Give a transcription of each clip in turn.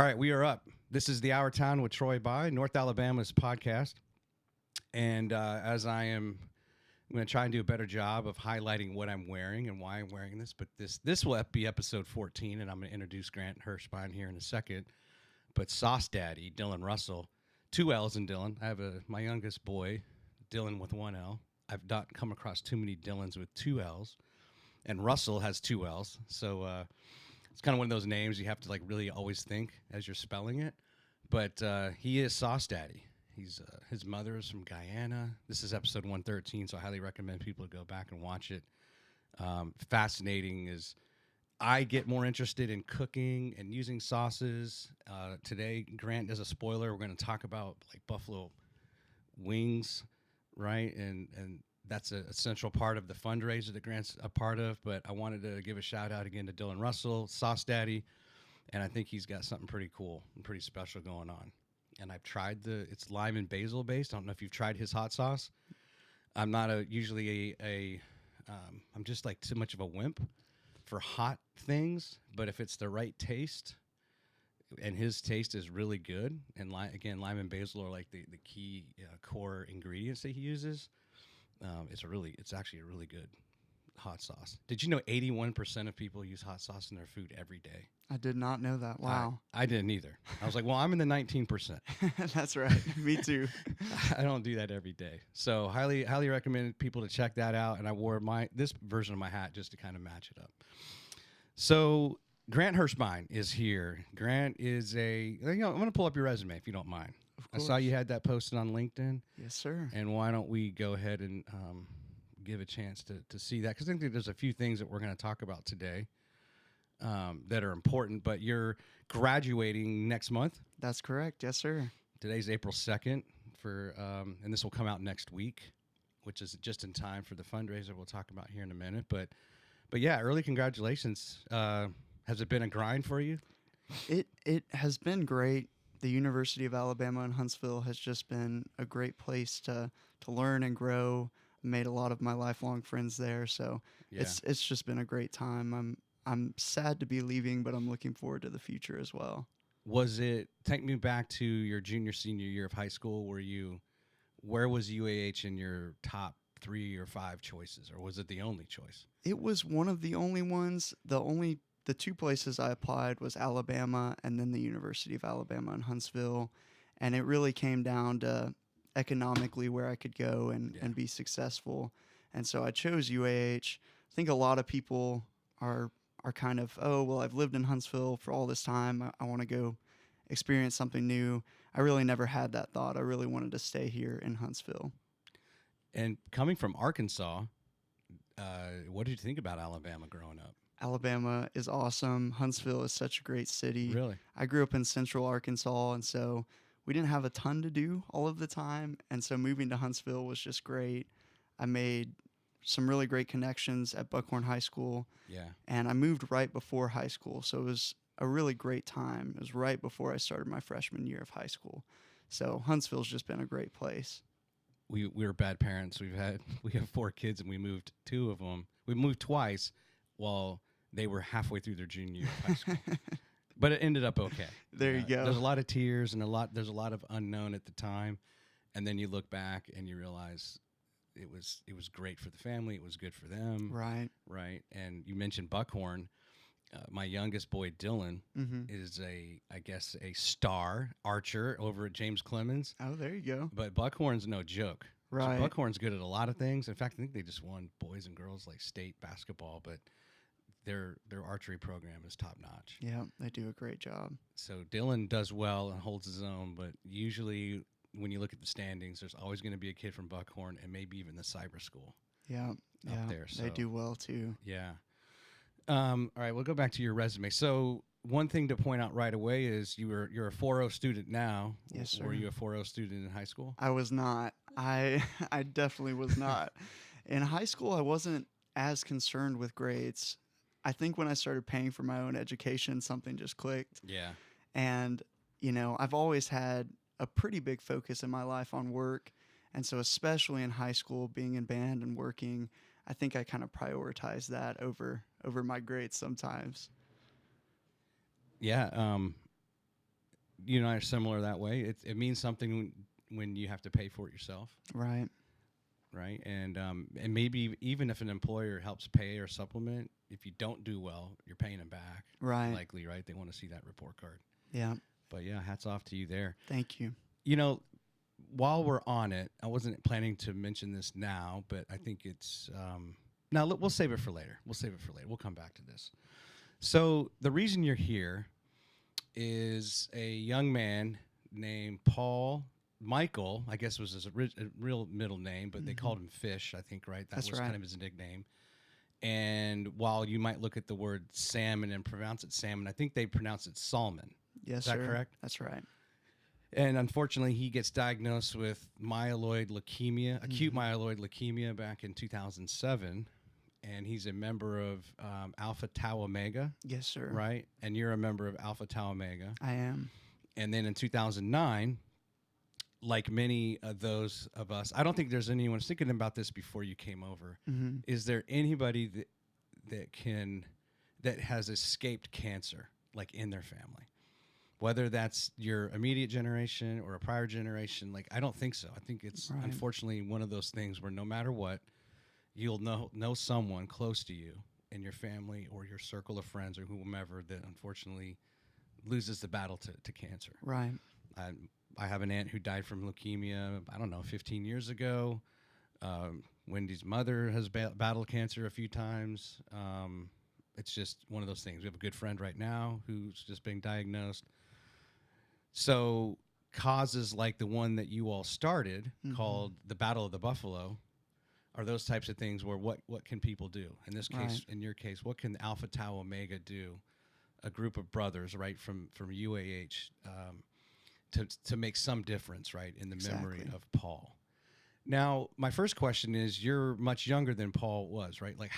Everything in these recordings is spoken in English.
right, we are up. This is the Our Town with Troy By, North Alabama's podcast. And I'm going to try and do a better job of highlighting what I'm wearing and why I'm wearing this. But this will be episode 14, and I'm going to introduce Grant Hershbine here in a second. But Sauce Daddy, Dylan Russell, 2 L's in Dylan. I have my youngest boy, Dylan, with 1 L. I've not come across too many Dylans with 2 L's. And Russell has 2 L's. So it's kind of one of those names you have to like really always think as you're spelling it. But he is Sauce Daddy. His mother is from Guyana. This is episode 113, so I highly recommend people to go back and watch it. Fascinating is I get more interested in cooking and using sauces. Today, Grant, as a spoiler, we're going to talk about like buffalo wings, right? And that's a central part of the fundraiser that Grant's a part of. But I wanted to give a shout out again to Dylan Russell, Sauce Daddy, and I think he's got something pretty cool and pretty special going on. And I've tried it's lime and basil based. I don't know if you've tried his hot sauce. I'm not usually I'm just like too much of a wimp for hot things. But if it's the right taste, and his taste is really good, and lime and basil are like the key core ingredients that he uses. It's actually a really good hot sauce. Did you know 81% of people use hot sauce in their food every day? I did not know that. Wow. I didn't either. I was like, well, I'm in the 19%. That's right. Me too. I don't do that every day. So highly recommend people to check that out. And I wore this version of my hat just to kind of match it up. So Grant Hershbine is here. Grant is I'm going to pull up your resume if you don't mind. Of course. I saw you had that posted on LinkedIn. Yes, sir. And why don't we go ahead and give a chance to see that? Because I think that there's a few things that we're going to talk about today that are important. But you're graduating next month? That's correct. Yes, sir. Today's April 2nd, and this will come out next week, which is just in time for the fundraiser we'll talk about here in a minute. But yeah, early congratulations. Has it been a grind for you? It has been great. The University of Alabama-Huntsville has just been a great place to learn and grow. Made a lot of my lifelong friends there, so yeah. It's just been a great time. I'm sad to be leaving, but I'm looking forward to the future as well. Take me back to your senior year of high school. Where was UAH in your top 3 or 5 choices, or was it the only choice? It was one of the only ones. The 2 places I applied was Alabama and then the University of Alabama in Huntsville. And it really came down to economically where I could go and be successful. And so I chose UAH. I think a lot of people are kind of, oh, well, I've lived in Huntsville for all this time. I want to go experience something new. I really never had that thought. I really wanted to stay here in Huntsville. And coming from Arkansas, what did you think about Alabama growing up? Alabama is awesome. Huntsville is such a great city. Really? I grew up in central Arkansas, and so we didn't have a ton to do all of the time. And so moving to Huntsville was just great. I made some really great connections at Buckhorn High School. Yeah. And I moved right before high school, so it was a really great time. It was right before I started my freshman year of high school. So Huntsville's just been a great place. We were bad parents. We have 4 kids, and we moved 2 of them. We moved twice while they were halfway through their junior year of high school. But it ended up okay. There you go. There's a lot of tears and there's a lot of unknown at the time. And then you look back and you realize it was great for the family. It was good for them. Right. Right. And you mentioned Buckhorn. My youngest boy, Dylan, is a star archer over at James Clemens. Oh, there you go. But Buckhorn's no joke. Right. So Buckhorn's good at a lot of things. In fact, I think they just won boys and girls like state basketball, but their archery program is top notch. Yeah, they do a great job. So Dylan does well and holds his own, but usually when you look at the standings, there's always going to be a kid from Buckhorn and maybe even the cyber school. Yeah, up there. So they do well too. Yeah. All right, we'll go back to your resume. So one thing to point out right away is you're a 4.0 student now. Yes, sir. Were you a 4.0 student in high school? I was not. I definitely was not. In high school, I wasn't as concerned with grades. I think when I started paying for my own education, something just clicked. Yeah. And, I've always had a pretty big focus in my life on work. And so especially in high school, being in band and working, I think I kind of prioritized that over my grades sometimes. Yeah. you and I are similar that way. It means something when you have to pay for it yourself. Right. Right. And maybe even if an employer helps pay or supplement, if you don't do well, you're paying them back. Right. Likely, right? They want to see that report card. Yeah. But yeah, hats off to you there. Thank you. You know, while we're on it, I wasn't planning to mention this now, but I think it's now we'll save it for later. We'll come back to this. So the reason you're here is a young man named Michael, I guess was his real middle name, but they called him Fish, I think, right? That was kind of his nickname. And while you might look at the word salmon and pronounce it salmon, I think they pronounce it Salmon. Yes, Is that correct? That's right. And unfortunately, he gets diagnosed with myeloid leukemia, acute myeloid leukemia back in 2007. And he's a member of Alpha Tau Omega. Yes, sir. Right? And you're a member of Alpha Tau Omega. I am. And then in 2009, like many of those of us, I don't think there's anyone thinking about this before you came over. Is there anybody that has escaped cancer, like in their family? Whether that's your immediate generation or a prior generation, like I don't think so. I think it's unfortunately one of those things where no matter what, you'll know someone close to you in your family or your circle of friends or whomever that unfortunately loses the battle to cancer. Right. I have an aunt who died from leukemia, I don't know, 15 years ago. Wendy's mother has battled cancer a few times. It's just one of those things. We have a good friend right now who's just being diagnosed. So causes like the one that you all started called the Battle of the Buffalo are those types of things where what can people do? In this case, in your case, what can Alpha Tau Omega do? A group of brothers, right, from UAH to make some difference, right, in the memory of Paul. Now, my first question is, you're much younger than Paul was, right? Like,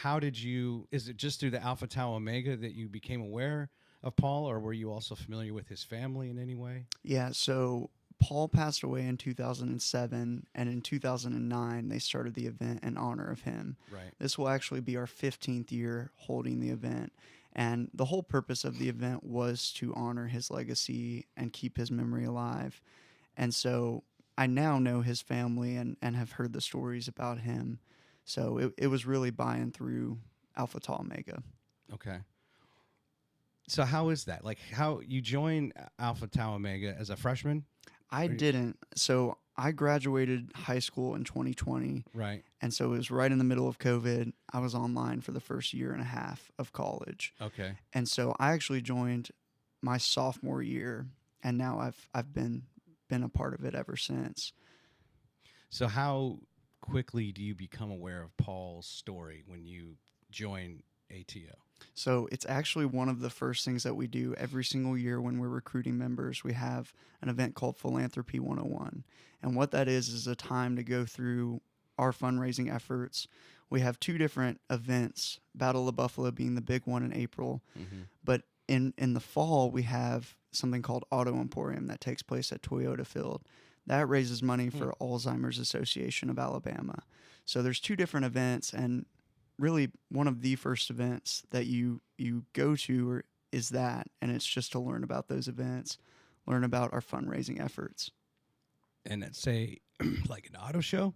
is it just through the Alpha Tau Omega that you became aware of Paul, or were you also familiar with his family in any way? Yeah, so Paul passed away in 2007, and in 2009, they started the event in honor of him. Right. This will actually be our 15th year holding the event, and the whole purpose of the event was to honor his legacy and keep his memory alive. And so I now know his family and have heard the stories about him. So it was really by and through Alpha Tau Omega. Okay. So how is that? Like, how you joined Alpha Tau Omega as a freshman? I didn't. So I graduated high school in 2020. Right. And so it was right in the middle of COVID. I was online for the first year and a half of college. Okay. And so I actually joined my sophomore year, and now I've been a part of it ever since. So how quickly do you become aware of Paul's story when you join ATO? So it's actually one of the first things that we do every single year when we're recruiting members. We have an event called Philanthropy 101. And what that is a time to go through our fundraising efforts. We have two different events, Battle of Buffalo being the big one in April. But in the fall, we have something called Auto Emporium that takes place at Toyota Field. That raises money for Alzheimer's Association of Alabama. So there's two different events, and really one of the first events that you go to is that, and it's just to learn about those events, learn about our fundraising efforts. And it's like an auto show?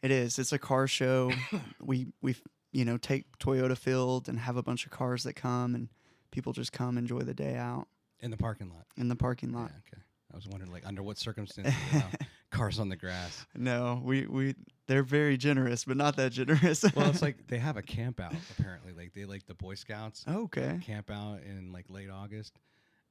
It is. It's a car show. we take Toyota Field and have a bunch of cars that come, and people just come enjoy the day out. In the parking lot? In the parking lot. Yeah, okay. I was wondering, like, under what circumstances cars on the grass? No, they're very generous, but not that generous. Well, it's like they have a camp out, apparently. Like, they like the Boy Scouts camp out in, like, late August.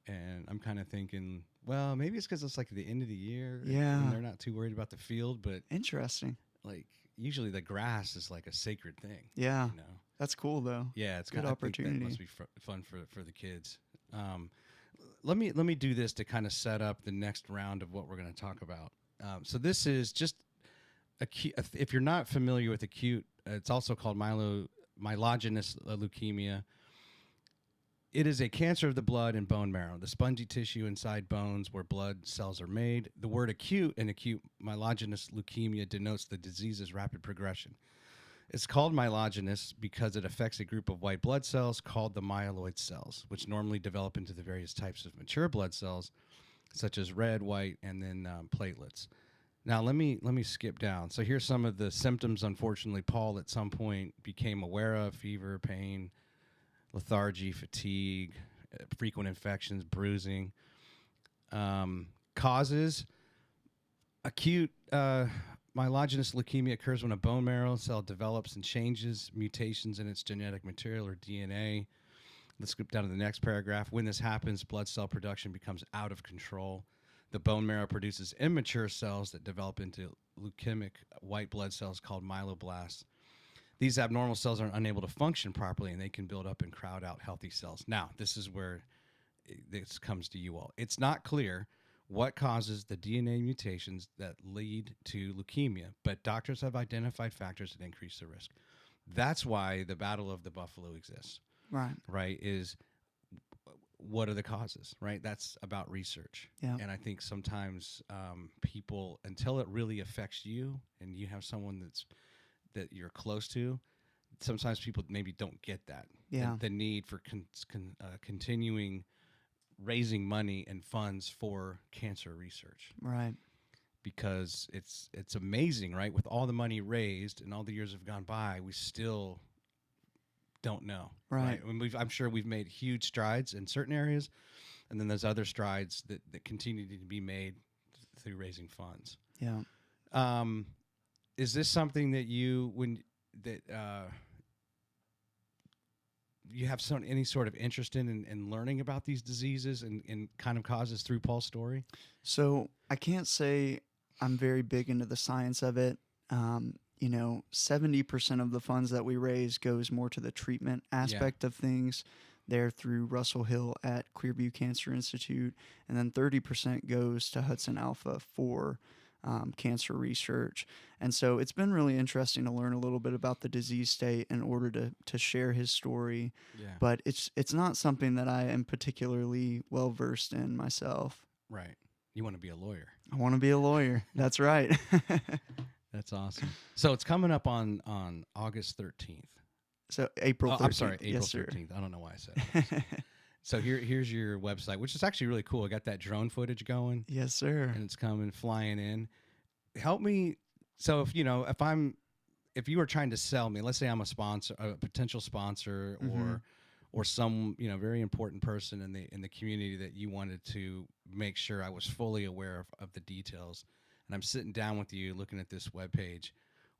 And I'm kind of thinking, well, maybe it's because it's, like, the end of the year. Yeah. And they're not too worried about the field. But interesting. Like, usually the grass is, like, a sacred thing. Yeah. You know? That's cool, though. Yeah, it's good opportunity. That must be fun for the kids. Let me do this to kind of set up the next round of what we're going to talk about. So this is just acute. If you're not familiar with acute, it's also called myelogenous leukemia. It is a cancer of the blood and bone marrow, the spongy tissue inside bones where blood cells are made. The word acute in acute myelogenous leukemia denotes the disease's rapid progression. It's called myelogenous because it affects a group of white blood cells called the myeloid cells, which normally develop into the various types of mature blood cells such as red, white, and then platelets. Now let me skip down. So here's some of the symptoms. Unfortunately, Paul at some point became aware of: fever, pain, lethargy, fatigue, frequent infections, bruising. Causes: acute myelogenous leukemia occurs when a bone marrow cell develops and changes mutations in its genetic material or DNA. Let's skip down to the next paragraph. When this happens, blood cell production becomes out of control. The bone marrow produces immature cells that develop into leukemic white blood cells called myeloblasts. These abnormal cells are unable to function properly, and they can build up and crowd out healthy cells. Now, this is where this comes to you all. It's not clear what causes the DNA mutations that lead to leukemia, but doctors have identified factors that increase the risk. That's why the Battle of the Buffalo exists. Right, is what are the causes, right? That's about research. Yeah. And I think sometimes people, until it really affects you and you have someone that you're close to, sometimes people maybe don't get that. Yeah. The need for continuing raising money and funds for cancer research. Right. Because it's amazing, right? With all the money raised and all the years have gone by, we still don't know. Right. I mean, I'm sure we've made huge strides in certain areas, and then there's other strides that continue to be made through raising funds. Yeah. Is this something that you have any sort of interest in learning about these diseases and kind of causes through Paul's story? So I can't say I'm very big into the science of it. 70% of the funds that we raise goes more to the treatment aspect of things. They're through Russel Hill at Clearview Cancer Institute, and then 30% goes to HudsonAlpha for cancer research. And so it's been really interesting to learn a little bit about the disease state in order to share his story. Yeah. But it's not something that I am particularly well versed in myself. Right. You want to be a lawyer. I want to be a lawyer. That's right. That's awesome. So it's coming up on August 13th. So April 13th. I'm sorry, April yes, 13th. I don't know why I said it. So here's your website, which is actually really cool. I got that drone footage going. Yes, sir. And it's coming flying in. Help me. So if you were trying to sell me, let's say I'm a sponsor, a potential sponsor, or some very important person in the community that you wanted to make sure I was fully aware of the details, and I'm sitting down with you looking at this webpage.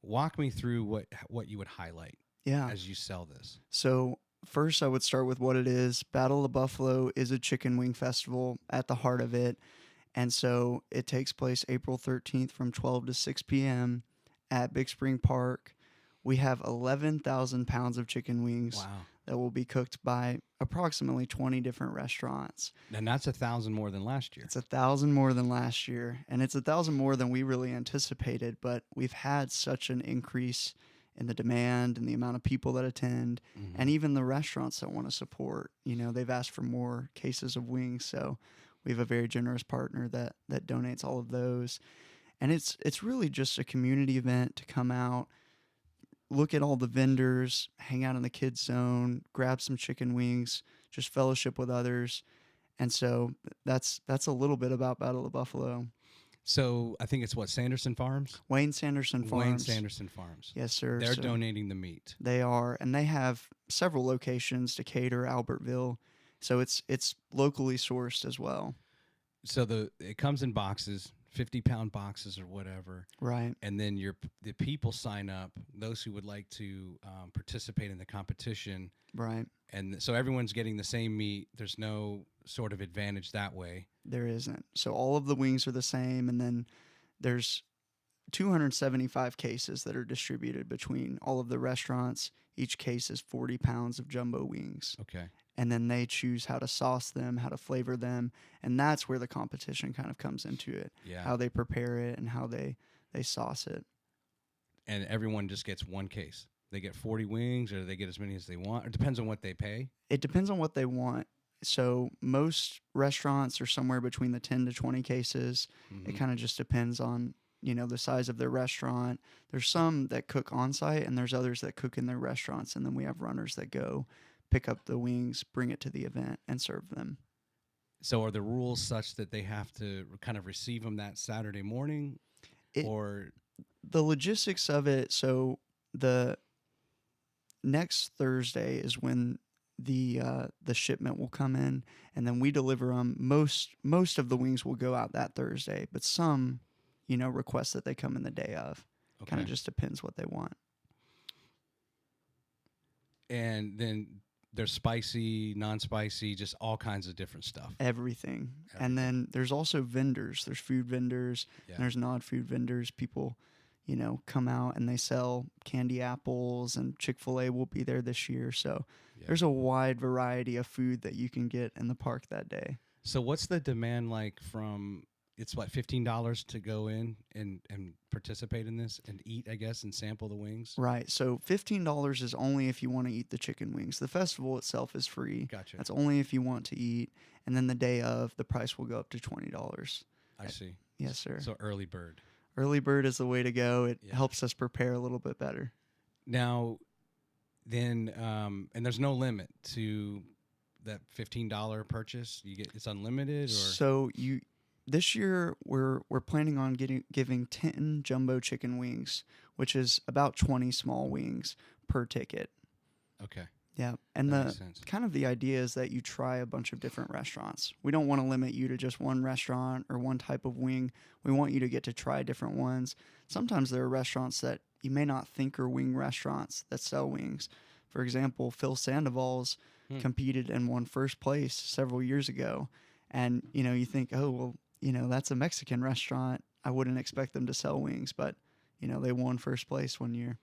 Walk me through what you would highlight as you sell this. So first, I would start with what it is. Battle of Buffalo is a chicken wing festival at the heart of it. And so it takes place April 13th from 12 to 6 p.m. at Big Spring Park. We have 11,000 pounds of chicken wings that will be cooked by approximately 20 different restaurants. And that's 1,000 more than last year. It's 1,000 more than last year. And it's 1,000 more than we really anticipated. But we've had such an increase in the demand and the amount of people that attend, and even the restaurants that want to support. They've asked for more cases of wings, so we have a very generous partner that donates all of those. And it's really just a community event to come out, look at all the vendors, hang out in the kids zone, grab some chicken wings, just fellowship with others. And so that's a little bit about Battle of Buffalo. So I think it's Sanderson Farms? Wayne Sanderson Farms. Wayne Sanderson Farms. Yes, sir. They're donating the meat. They are, and they have several locations: Decatur, Albertville. So it's locally sourced as well. So it comes in boxes, 50-pound boxes or whatever. Right. And then the people sign up, those who would like to participate in the competition. Right. And so everyone's getting the same meat. There's no sort of advantage that way. There isn't. So all of the wings are the same, and then there's 275 cases that are distributed between all of the restaurants. Each case is 40 pounds of jumbo wings. Okay. And then they choose how to sauce them, how to flavor them, and that's where the competition kind of comes into it. Yeah. How they prepare it and how they sauce it. And everyone just gets one case. They get 40 wings, or they get as many as they want. It depends on what they pay. It depends on what they want. So most restaurants are somewhere between the 10 to 20 cases. It kind of just depends on, the size of their restaurant. There's some that cook on site, and there's others that cook in their restaurants. And then we have runners that go pick up the wings, bring it to the event, and serve them. So are the rules such that they have to kind of receive them that Saturday morning, It, or the logistics of it, so the next Thursday is when the shipment will come in, and then we deliver them. Most of the wings will go out that Thursday, but some, request that they come in the day of. Kind of okay? just depends what they want. And then there's spicy, non-spicy, just all kinds of different stuff. Everything. And then there's also vendors. There's food vendors. Yeah. And there's non-food vendors. People, come out and they sell candy apples, and Chick-fil-A will be there this year. So Yeah. there's a wide variety of food that you can get in the park that day. So what's the demand like from? It's what, $15 to go in and participate in this and eat, I guess, and sample the wings. Right. So $15 is only if you want to eat the chicken wings. The festival itself is free. Gotcha. That's only if you want to eat. And then the day of, the price will go up to $20. I see. Yes, sir. So early bird. Early bird is the way to go. It helps us prepare a little bit better. Now, then, and there's no limit to that $15 purchase. It's unlimited, or So this year we're planning on giving 10 jumbo chicken wings, which is about 20 small wings per ticket. okay. Yeah, and That makes sense. kind of the idea is that you try a bunch of different restaurants. We don't want to limit you to just one restaurant or one type of wing. We want you to get to try different ones. Sometimes there are restaurants that you may not think are wing restaurants that sell wings. For example, Phil Sandoval's competed and won first place several years ago. And, you think, oh, well, that's a Mexican restaurant. I wouldn't expect them to sell wings, but, they won first place one year.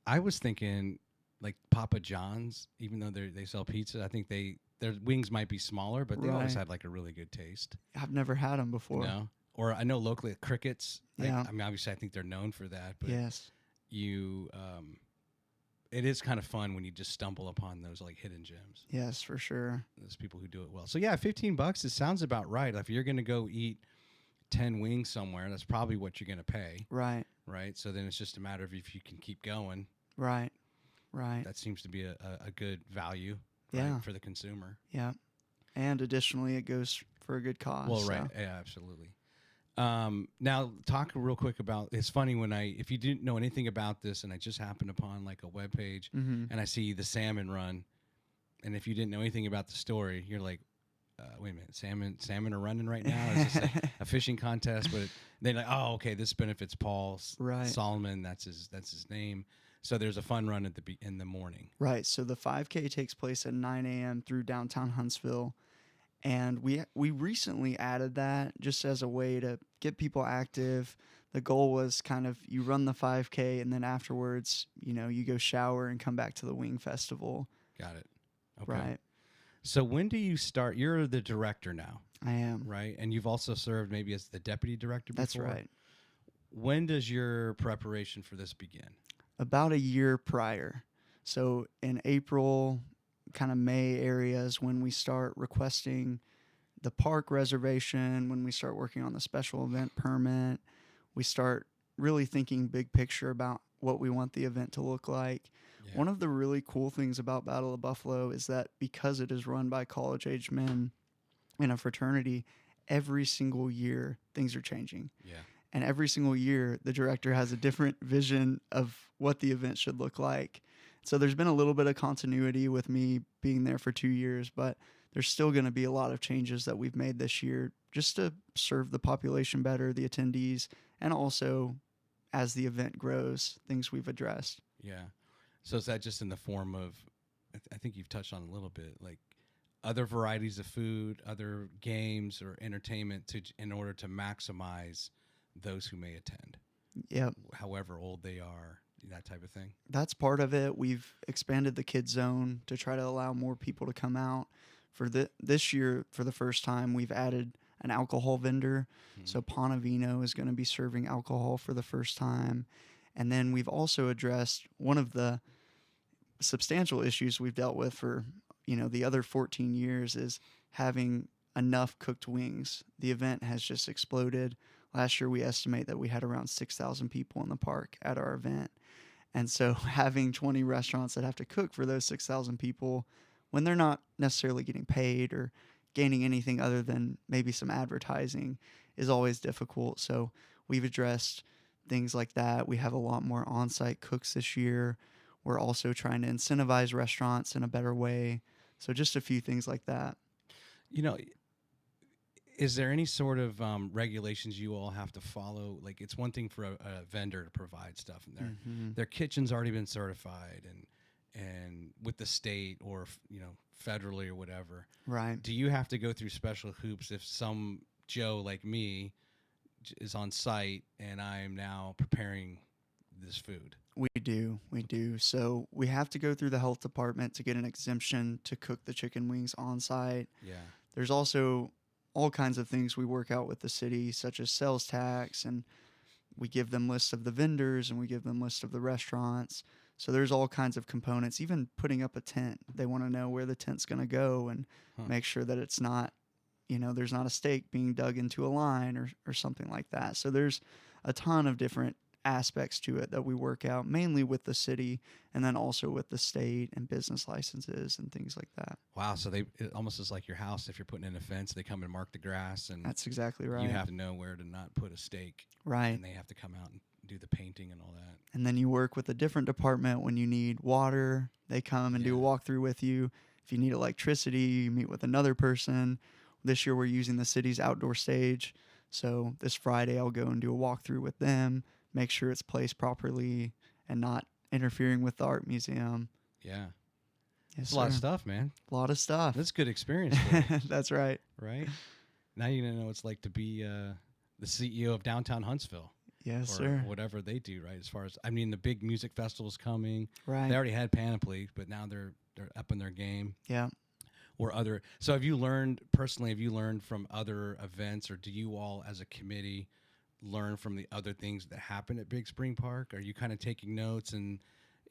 I was thinking like Papa John's, even though they sell pizza, I think their wings might be smaller, but they always had like a really good taste. I've never had them before. No, or I know locally at Crickets. Yeah. I mean, obviously, I think they're known for that. But Yes. It is kind of fun when you just stumble upon those like hidden gems. Yes, for sure. Those people who do it well. So yeah, $15. It sounds about right. If you're gonna go eat 10 wings somewhere, that's probably what you're gonna pay. Right. Right. So then it's just a matter of if you can keep going. Right. Right. That seems to be a good value. Yeah. Right, for the consumer. Yeah. And additionally, it goes for a good cause. Well, right. Yeah, absolutely. Now, talk real quick about. It's funny if you didn't know anything about this, and I just happened upon like a webpage, and I see the salmon run, and if you didn't know anything about the story, you're like, wait a minute, salmon are running right now? Is this a fishing contest? But they're like, oh, okay, this benefits Paul Salmon. That's his name. So there's a fun run in the morning. Right. So the 5K takes place at 9 a.m. through downtown Huntsville. And we recently added that just as a way to get people active. The goal was kind of you run the 5K and then afterwards, you go shower and come back to the Wing Festival. Got it. Okay. Right. So when do you start? You're the director now. I am. Right. And you've also served maybe as the deputy director before? That's right. When does your preparation for this begin? About a year prior. So in April, kind of May areas when we start requesting the park reservation, when we start working on the special event permit, we start really thinking big picture about what we want the event to look like. Yeah. One of the really cool things about Battle of Buffalo is that because it is run by college-age men in a fraternity, every single year things are changing. Yeah. And every single year, the director has a different vision of what the event should look like. So there's been a little bit of continuity with me being there for 2 years, but there's still going to be a lot of changes that we've made this year just to serve the population better, the attendees, and also as the event grows, things we've addressed. Yeah. So is that just in the form of, I think you've touched on a little bit, like other varieties of food, other games or entertainment in order to maximize those who may attend? Yep. However old they are, that type of thing. That's part of it. We've expanded the kids zone to try to allow more people to come out. For this year, for the first time, we've added an alcohol vendor. Mm-hmm. So Panavino is going to be serving alcohol for the first time. And then we've also addressed one of the substantial issues we've dealt with for, the other 14 years is having enough cooked wings. The event has just exploded. Last year, we estimate that we had around 6,000 people in the park at our event. And so having 20 restaurants that have to cook for those 6,000 people when they're not necessarily getting paid or, gaining anything other than maybe some advertising is always difficult. So we've addressed things like that. We have a lot more on-site cooks this year. We're also trying to incentivize restaurants in a better way. So just a few things like that. You know, is there any sort of regulations you all have to follow? Like, it's one thing for a vendor to provide stuff, and their kitchen's already been certified, and with the state or federally or whatever. Right. Do you have to go through special hoops if some Joe like me is on site and I am now preparing this food? We do. So we have to go through the health department to get an exemption to cook the chicken wings on site. Yeah. There's also all kinds of things we work out with the city, such as sales tax, and we give them lists of the vendors and we give them lists of the restaurants. So there's all kinds of components, even putting up a tent. They want to know where the tent's going to go and make sure that it's not, there's not a stake being dug into a line or something like that. So there's a ton of different aspects to it that we work out, mainly with the city and then also with the state and business licenses and things like that. Wow. So it almost is like your house. If you're putting in a fence, they come and mark the grass, and that's exactly right. You have to know where to not put a stake. Right. And they have to come out and do the painting and all that. And then you work with a different department when you need water. They come and do a walkthrough with you. If you need electricity, you meet with another person. This year we're using the city's outdoor stage. So this Friday I'll go and do a walkthrough with them, make sure it's placed properly and not interfering with the art museum. Yeah. Yes, it's a lot of stuff, man. A lot of stuff. That's good experience for you. That's right. Right? Now you're going to know what it's like to be the CEO of downtown Huntsville. Yes, or sir. Whatever they do, right? As far as, the big music festival's coming. Right. They already had Panoply, but now they're up in their game. Yeah. Or other. So have you learned from other events, or do you all as a committee learn from the other things that happen at Big Spring Park? Are you kind of taking notes? And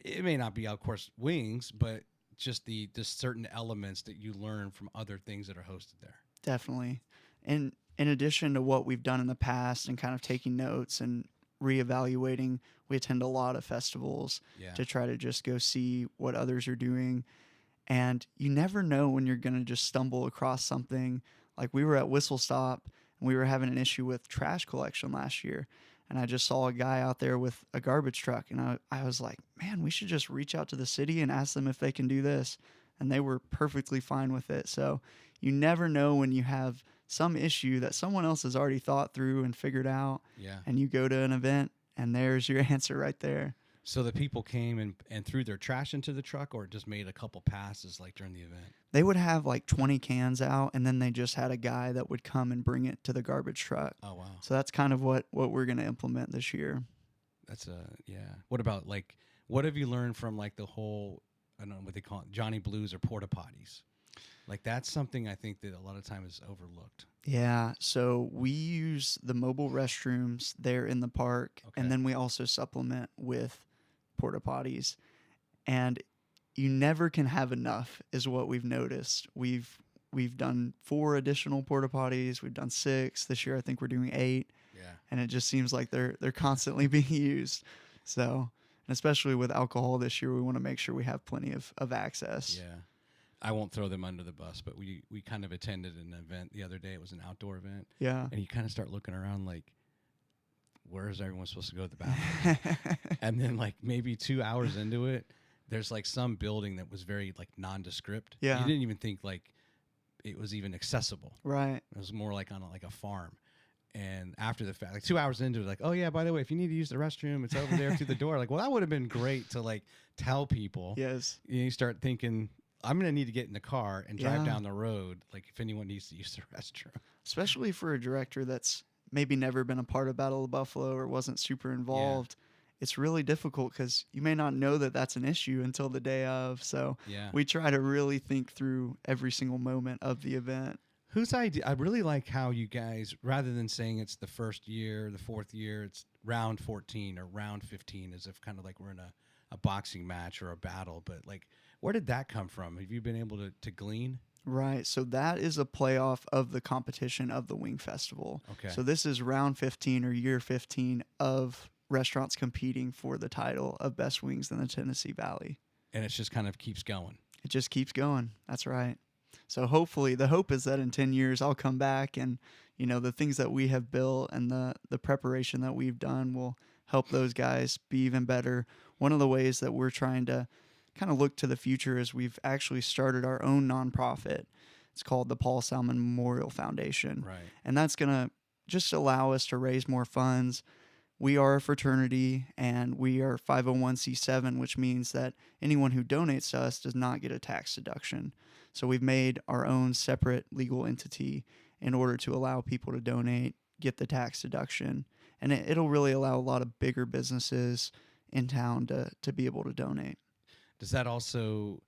it may not be, of course, wings, but just the certain elements that you learn from other things that are hosted there. Definitely. And in addition to what we've done in the past and kind of taking notes and reevaluating, we attend a lot of festivals to try to just go see what others are doing. And you never know when you're going to just stumble across something. Like we were at Whistle Stop and we were having an issue with trash collection last year. And I just saw a guy out there with a garbage truck. And I was like, man, we should just reach out to the city and ask them if they can do this. And they were perfectly fine with it. So you never know when you have some issue that someone else has already thought through and figured out. Yeah. And you go to an event and there's your answer right there. So the people came and threw their trash into the truck, or just made a couple passes like during the event? They would have like 20 cans out, and then they just had a guy that would come and bring it to the garbage truck. Oh, wow. So that's kind of what we're going to implement this year. That's What about what have you learned from the whole, I don't know what they call it, Johnny Blues or porta potties? That's something I think that a lot of time is overlooked. Yeah, so we use the mobile restrooms there in the park, and then we also supplement with porta potties. And you never can have enough is what we've noticed. We've done 4 additional porta potties. We've done 6. This year I think we're doing 8. Yeah. And it just seems like they're constantly being used. So, and especially with alcohol this year, we want to make sure we have plenty of access. Yeah. I won't throw them under the bus, but we kind of attended an event the other day. It was an outdoor event. Yeah. And you kind of start looking around where is everyone supposed to go to the bathroom? And then maybe 2 hours into it, there's some building that was very nondescript. Yeah. You didn't even think it was even accessible. Right. It was more on a farm. And after the fact, 2 hours into it, oh yeah, by the way, if you need to use the restroom, it's over there through the door. Well, that would have been great to tell people. Yes. You start thinking, I'm going to need to get in the car and drive down the road, if anyone needs to use the restroom. Especially for a director that's maybe never been a part of Battle of Buffalo or wasn't super involved. It's really difficult because you may not know that that's an issue until the day of. So we try to really think through every single moment of the event. Whose idea? I really like how you guys, rather than saying it's the first year, the 4th year, it's round 14 or round 15, as if kind of we're in a boxing match or a battle. But where did that come from? Have you been able to glean? Right. So that is a playoff of the competition of the Wing Festival. Okay. So this is round 15 or year 15 of restaurants competing for the title of Best Wings in the Tennessee Valley. And it just kind of keeps going. It just keeps going. That's right. So hopefully, the hope is that in 10 years I'll come back and, the things that we have built and the preparation that we've done will help those guys be even better. One of the ways that we're trying to kind of look to the future is we've actually started our own nonprofit. It's called the Paul Salmon Memorial Foundation. Right. And that's going to just allow us to raise more funds. We are a fraternity and we are 501c7, which means that anyone who donates to us does not get a tax deduction. So we've made our own separate legal entity in order to allow people to donate, get the tax deduction. And it'll really allow a lot of bigger businesses in town to be able to donate. Does that also,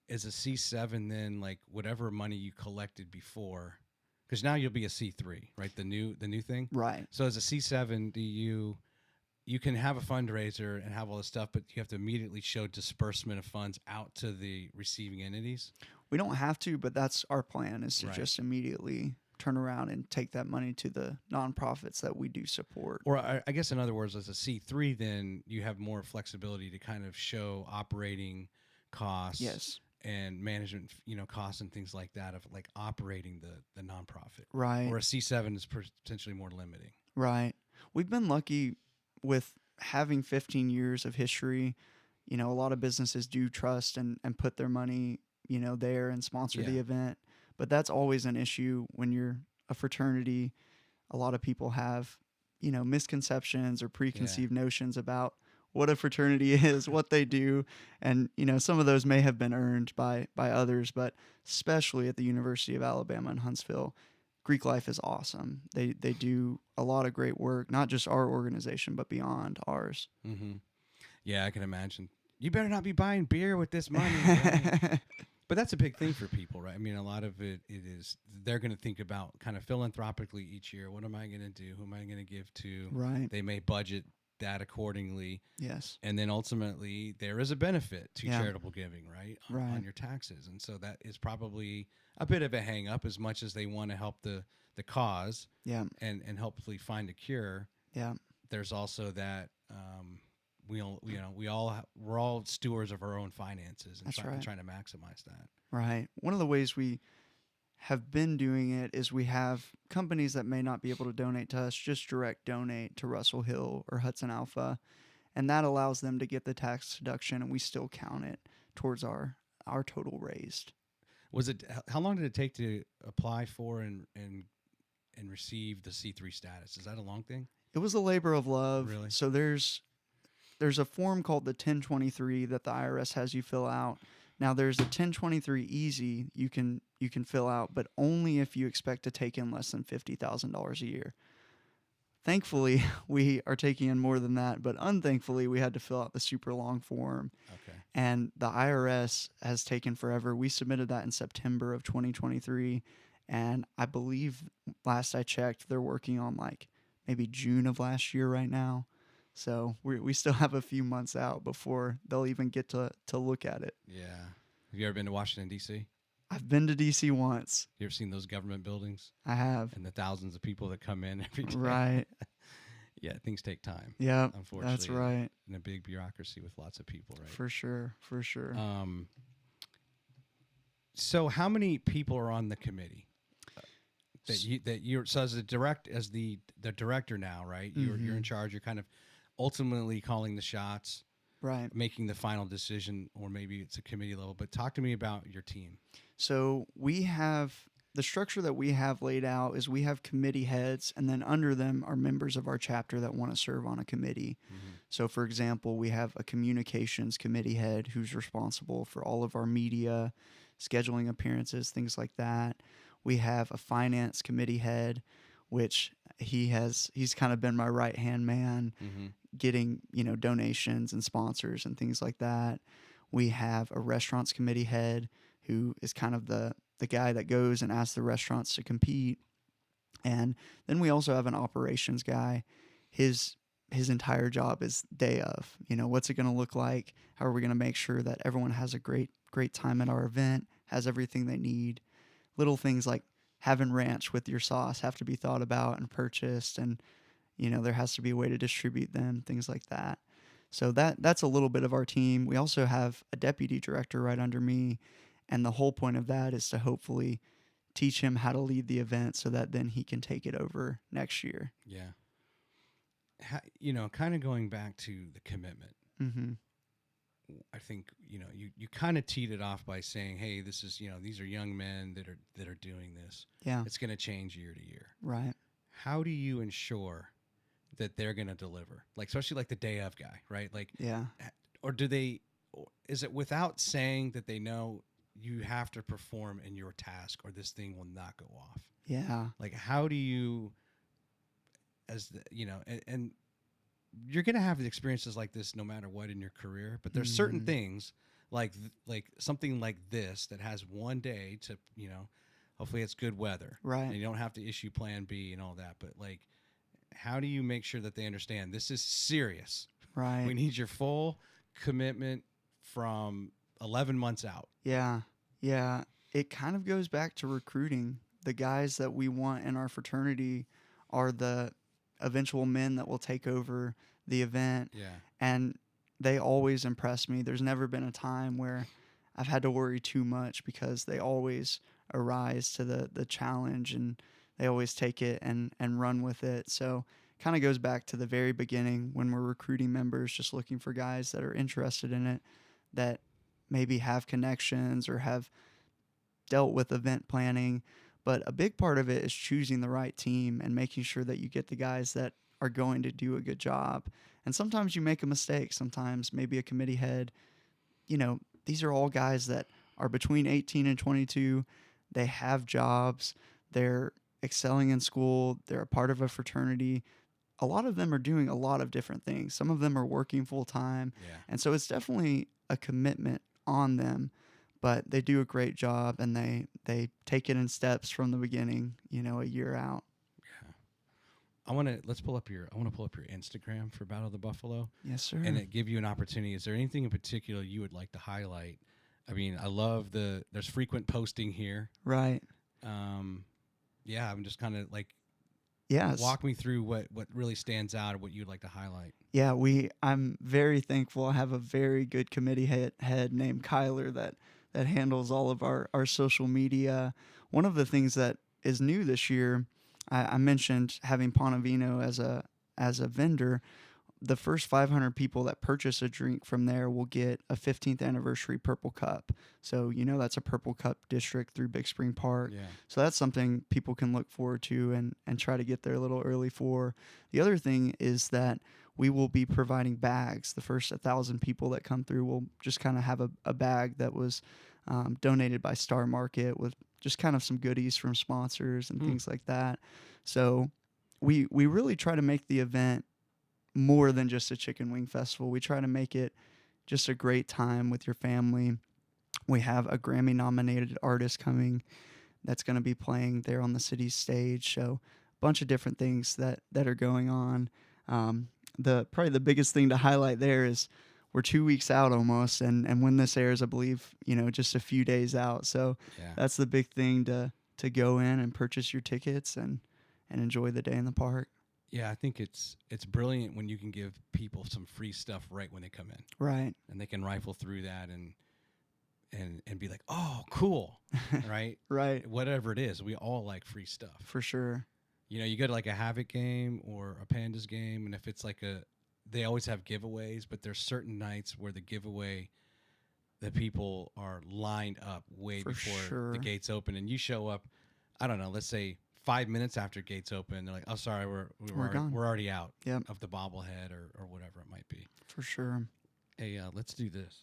as a C7, then like whatever money you collected before, because now you'll be a C3, right? The new thing, Right. So as a C7, you can have a fundraiser and have all this stuff, but you have to immediately show disbursement of funds out to the receiving entities. We don't have to, but that's our plan, is to Right. just immediately turn around and take that money to the nonprofits that we do support. Or I guess in other words, as a C3, then you have more flexibility to kind of show operating costs. Yes. And management, costs and things like that of like operating the nonprofit. Right. Or a C7 is potentially more limiting. Right. We've been lucky with having 15 years of history. A lot of businesses do trust and put their money, there and sponsor the event. But that's always an issue when you're a fraternity. A lot of people have, misconceptions or preconceived notions about what a fraternity is, what they do. And, some of those may have been earned by others, but especially at the University of Alabama-Huntsville, Greek life is awesome. They do a lot of great work, not just our organization, but beyond ours. Mm-hmm. Yeah, I can imagine. You better not be buying beer with this money. Right? But that's a big thing for people, right? I mean, a lot of it is they're going to think about kind of philanthropically each year. What am I going to do? Who am I going to give to? Right. They may budget that accordingly. Yes. And then ultimately there is a benefit to charitable giving, right? On your taxes. And so that is probably a bit of a hang up, as much as they want to help the cause and hopefully find a cure. Yeah. There's also that we're all stewards of our own finances and trying to maximize that. Right. One of the ways we have been doing it is we have companies that may not be able to donate to us just direct donate to Russel Hill or HudsonAlpha, and that allows them to get the tax deduction, and we still count it towards our total raised. How long did it take to apply for and receive the C3 status? Is that a long thing? It was a labor of love. Really? So there's a form called the 1023 that the IRS has you fill out. Now there's a 1023 easy you can fill out, but only if you expect to take in less than $50,000 a year. Thankfully, we are taking in more than that, but unthankfully, we had to fill out the super long form. Okay. And the IRS has taken forever. We submitted that in September of 2023, and I believe last I checked, they're working on like maybe June of last year right now. So we still have a few months out before they'll even get to look at it. Yeah. Have you ever been to Washington, D.C.? I've been to D.C. once. You ever seen those government buildings? I have. And the thousands of people that come in every day. Right. Yeah, things take time. Yeah, unfortunately. that's right. In a big bureaucracy with lots of people, right? For sure. So how many people are on the committee? So as the director now, right? You're in charge. You're kind of ultimately calling the shots, right? Making the final decision, or maybe it's a committee level. But talk to me about your team. So we have the structure that we have laid out is we have committee heads, and then under them are members of our chapter that want to serve on a committee. Mm-hmm. So, for example, we have a communications committee head who's responsible for all of our media, scheduling appearances, things like that. We have a finance committee head, which he's kind of been my right-hand man, getting, donations and sponsors and things like that. We have a restaurants committee head who is kind of the guy that goes and asks the restaurants to compete. And then we also have an operations guy. His entire job is day of, what's it going to look like? How are we going to make sure that everyone has a great time at our event, has everything they need? Little things like having ranch with your sauce have to be thought about and purchased, and there has to be a way to distribute them, things like that. So that's a little bit of our team. We also have a deputy director right under me, And the whole point of that is to hopefully teach him how to lead the event so that then he can take it over next year. Yeah. Kind of going back to the commitment. Mm-hmm. I think, you kind of teed it off by saying, hey, this is, these are young men that are doing this. Yeah. It's going to change year to year. Right. How do you ensure that they're going to deliver? Like, especially like the day of guy, right? Like, yeah. Or is it without saying that they know you have to perform in your task or this thing will not go off? Yeah. Like, how do you, and you're going to have experiences like this no matter what in your career, but there's certain things like something like this that has one day to, hopefully it's good weather. Right. And you don't have to issue plan B and all that. But like, how do you make sure that they understand this is serious? Right. We need your full commitment from 11 months out. Yeah. Yeah. It kind of goes back to recruiting. The guys that we want in our fraternity are the eventual men that will take over the event. Yeah. And they always impress me. There's never been a time where I've had to worry too much because they always arise to the challenge and they always take it and run with it. So kind of goes back to the very beginning when we're recruiting members, just looking for guys that are interested in it, that maybe have connections or have dealt with event planning. But a big part of it is choosing the right team and making sure that you get the guys that are going to do a good job. And sometimes you make a mistake. Sometimes maybe a committee head, these are all guys that are between 18 and 22. They have jobs. They're excelling in school. They're a part of a fraternity. A lot of them are doing a lot of different things. Some of them are working full time. Yeah. And so it's definitely a commitment on them, but they do a great job and they take it in steps from the beginning, a year out. Yeah. I want to pull up your Instagram for Battle of the Buffalo. Yes, sir. And it give you an opportunity. Is there anything in particular you would like to highlight? I mean, I love there's frequent posting here. Right. Yeah, I'm just kind of like, yes. Walk me through what really stands out or what you'd like to highlight. Yeah, I'm very thankful. I have a very good committee head named Kyler that handles all of our social media. One of the things that is new this year, I mentioned having Ponavino as a vendor. The first 500 people that purchase a drink from there will get a 15th anniversary Purple Cup. So, that's a Purple Cup district through Big Spring Park. Yeah. So that's something people can look forward to and try to get there a little early for. The other thing is that we will be providing bags. The first 1,000 people that come through will just kind of have a bag that was donated by Star Market with just kind of some goodies from sponsors and things like that. So we really try to make the event more than just a chicken wing festival. We try to make it just a great time with your family. We have a Grammy nominated artist coming that's going to be playing there on the city's stage. So a bunch of different things that are going on. Probably the biggest thing to highlight there is we're 2 weeks out almost. And when this airs, I believe, just a few days out. So that's the big thing to go in and purchase your tickets and enjoy the day in the park. Yeah, I think it's brilliant when you can give people some free stuff right when they come in. Right. And they can rifle through that and be like, oh, cool. Right? Right. Whatever it is, we all like free stuff. For sure. You go to like a Havoc game or a Pandas game, and if it's like they always have giveaways, but there's certain nights where the giveaway, the people are lined up way before the gates open, and you show up, I don't know, let's say 5 minutes after gates open, they're like, "Oh, sorry, we're already out of the bobblehead or whatever it might be." For sure. Hey, let's do this.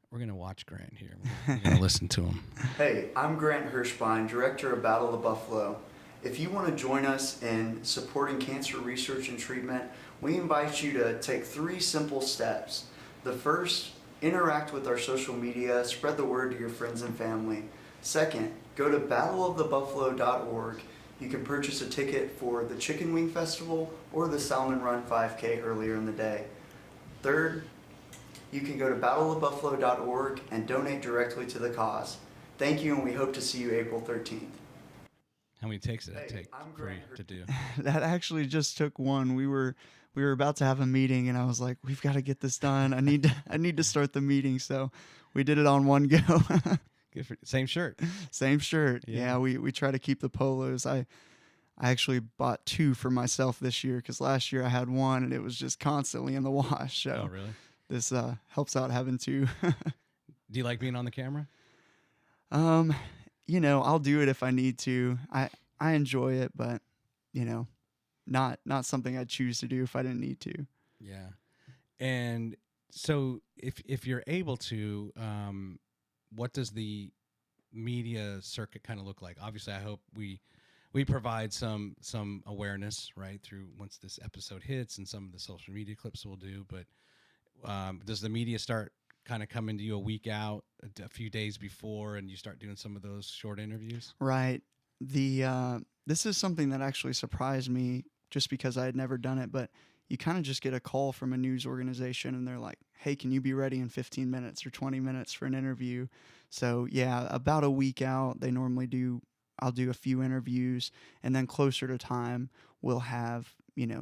We're gonna watch Grant here. We're gonna listen to him. Hey, I'm Grant Hershbine, director of Battle of the Buffalo. If you want to join us in supporting cancer research and treatment, we invite you to take 3 simple steps. The first, interact with our social media, spread the word to your friends and family. Second, go to battleofthebuffalo.org. You can purchase a ticket for the Chicken Wing Festival or the Salmon Run 5K earlier in the day. Third, you can go to battleofthebuffalo.org and donate directly to the cause. Thank you, and we hope to see you April 13th. How many takes did that Hey, take I'm for you Grant. to do? That actually just took one. We were about to have a meeting, and I was like, "We've got to get this done. I need to start the meeting." So we did it on one go. Good for same shirt. Same shirt. Yeah. Yeah, we try to keep the polos. I actually bought two for myself this year because last year I had one and it was just constantly in the wash. So Oh, really? this helps out having two. Do you like being on the camera? um, I'll do it if I need to. I enjoy it, but not something I'd choose to do if I didn't need to. Yeah. And so if you're able to, what does the media circuit kind of look like? Obviously, I hope we provide some awareness, right, through once this episode hits and some of the social media clips we'll do. But does the media start kind of coming to you a week out, a few days before, and you start doing some of those short interviews? Right. This is something that actually surprised me just because I had never done it, but you kind of just get a call from a news organization and they're like, "Hey, can you be ready in 15 minutes or 20 minutes for an interview?" So, yeah, about a week out, they normally do. I'll do a few interviews, and then closer to time, we'll have,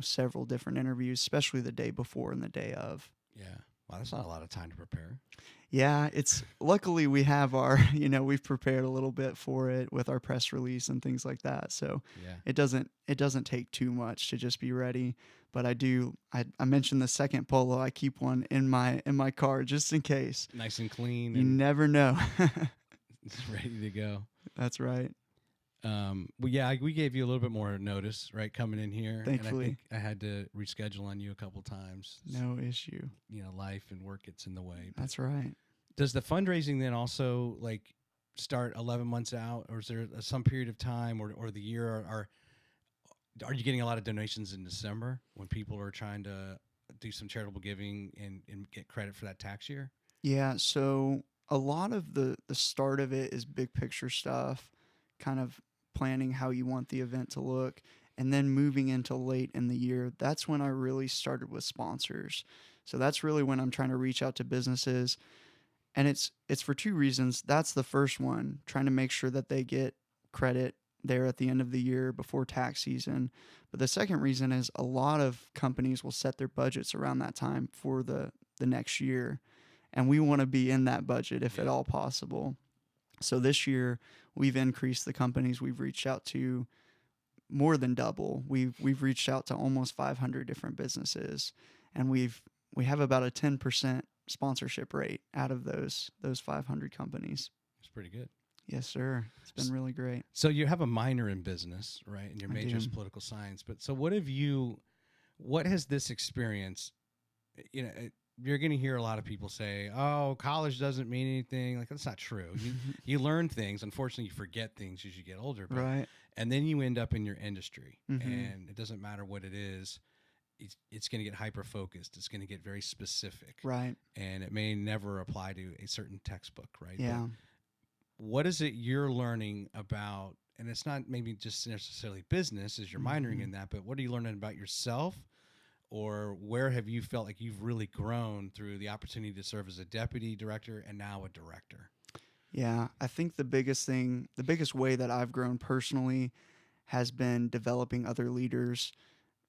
several different interviews, especially the day before and the day of. Yeah. Wow, that's not a lot of time to prepare. Yeah, it's luckily we have our, we've prepared a little bit for it with our press release and things like that. So Yeah. it doesn't take too much to just be ready. But I mentioned the second polo. I keep one in my car just in case. Nice and clean. You and never know. it's ready to go. That's right. Well, yeah, we gave you a little bit more notice, right, coming in here. Thankfully. And I think I had to reschedule on you a couple times. No issue. Life and work gets in the way. That's right. Does the fundraising then also start 11 months out, or is there some period of time or the year are you getting a lot of donations in December when people are trying to do some charitable giving and get credit for that tax year? Yeah, so a lot of the start of it is big picture stuff, kind of planning how you want the event to look, and then moving into late in the year, that's when I really started with sponsors. So that's really when I'm trying to reach out to businesses, and it's for two reasons. That's the first one, trying to make sure that they get credit there at the end of the year before tax season. But the second reason is a lot of companies will set their budgets around that time for the next year, and we want to be in that budget if at all possible. So this year we've increased the companies we've reached out to more than double. We've reached out to almost 500 different businesses, and we have about a 10% sponsorship rate out of those 500 companies. It's pretty good. Yes, sir. It's been really great. So you have a minor in business, right? And your major is political science. But so what has this experience, you're going to hear a lot of people say, "Oh, college doesn't mean anything." Like, that's not true. You learn things. Unfortunately, you forget things as you get older. But, Right. And then you end up in your industry, and it doesn't matter what it is. It's going to get hyper-focused. It's going to get very specific. Right. And it may never apply to a certain textbook, right? Yeah. But what is it you're learning about? And it's not maybe just necessarily business as you're minoring in that, but what are you learning about yourself? Or where have you felt like you've really grown through the opportunity to serve as a deputy director and now a director? Yeah, I think the biggest way that I've grown personally has been developing other leaders,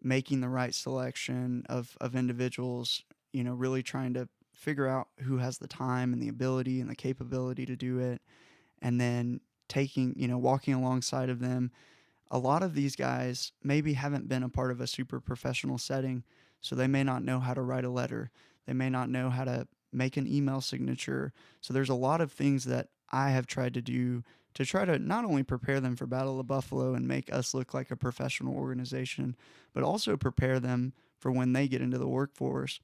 making the right selection of individuals, really trying to figure out who has the time and the ability and the capability to do it, and then walking alongside of them. A lot of these guys maybe haven't been a part of a super professional setting, so they may not know how to write a letter. They may not know how to make an email signature. So there's a lot of things that I have tried to do to try to not only prepare them for Battle of Buffalo and make us look like a professional organization, but also prepare them for when they get into the workforce.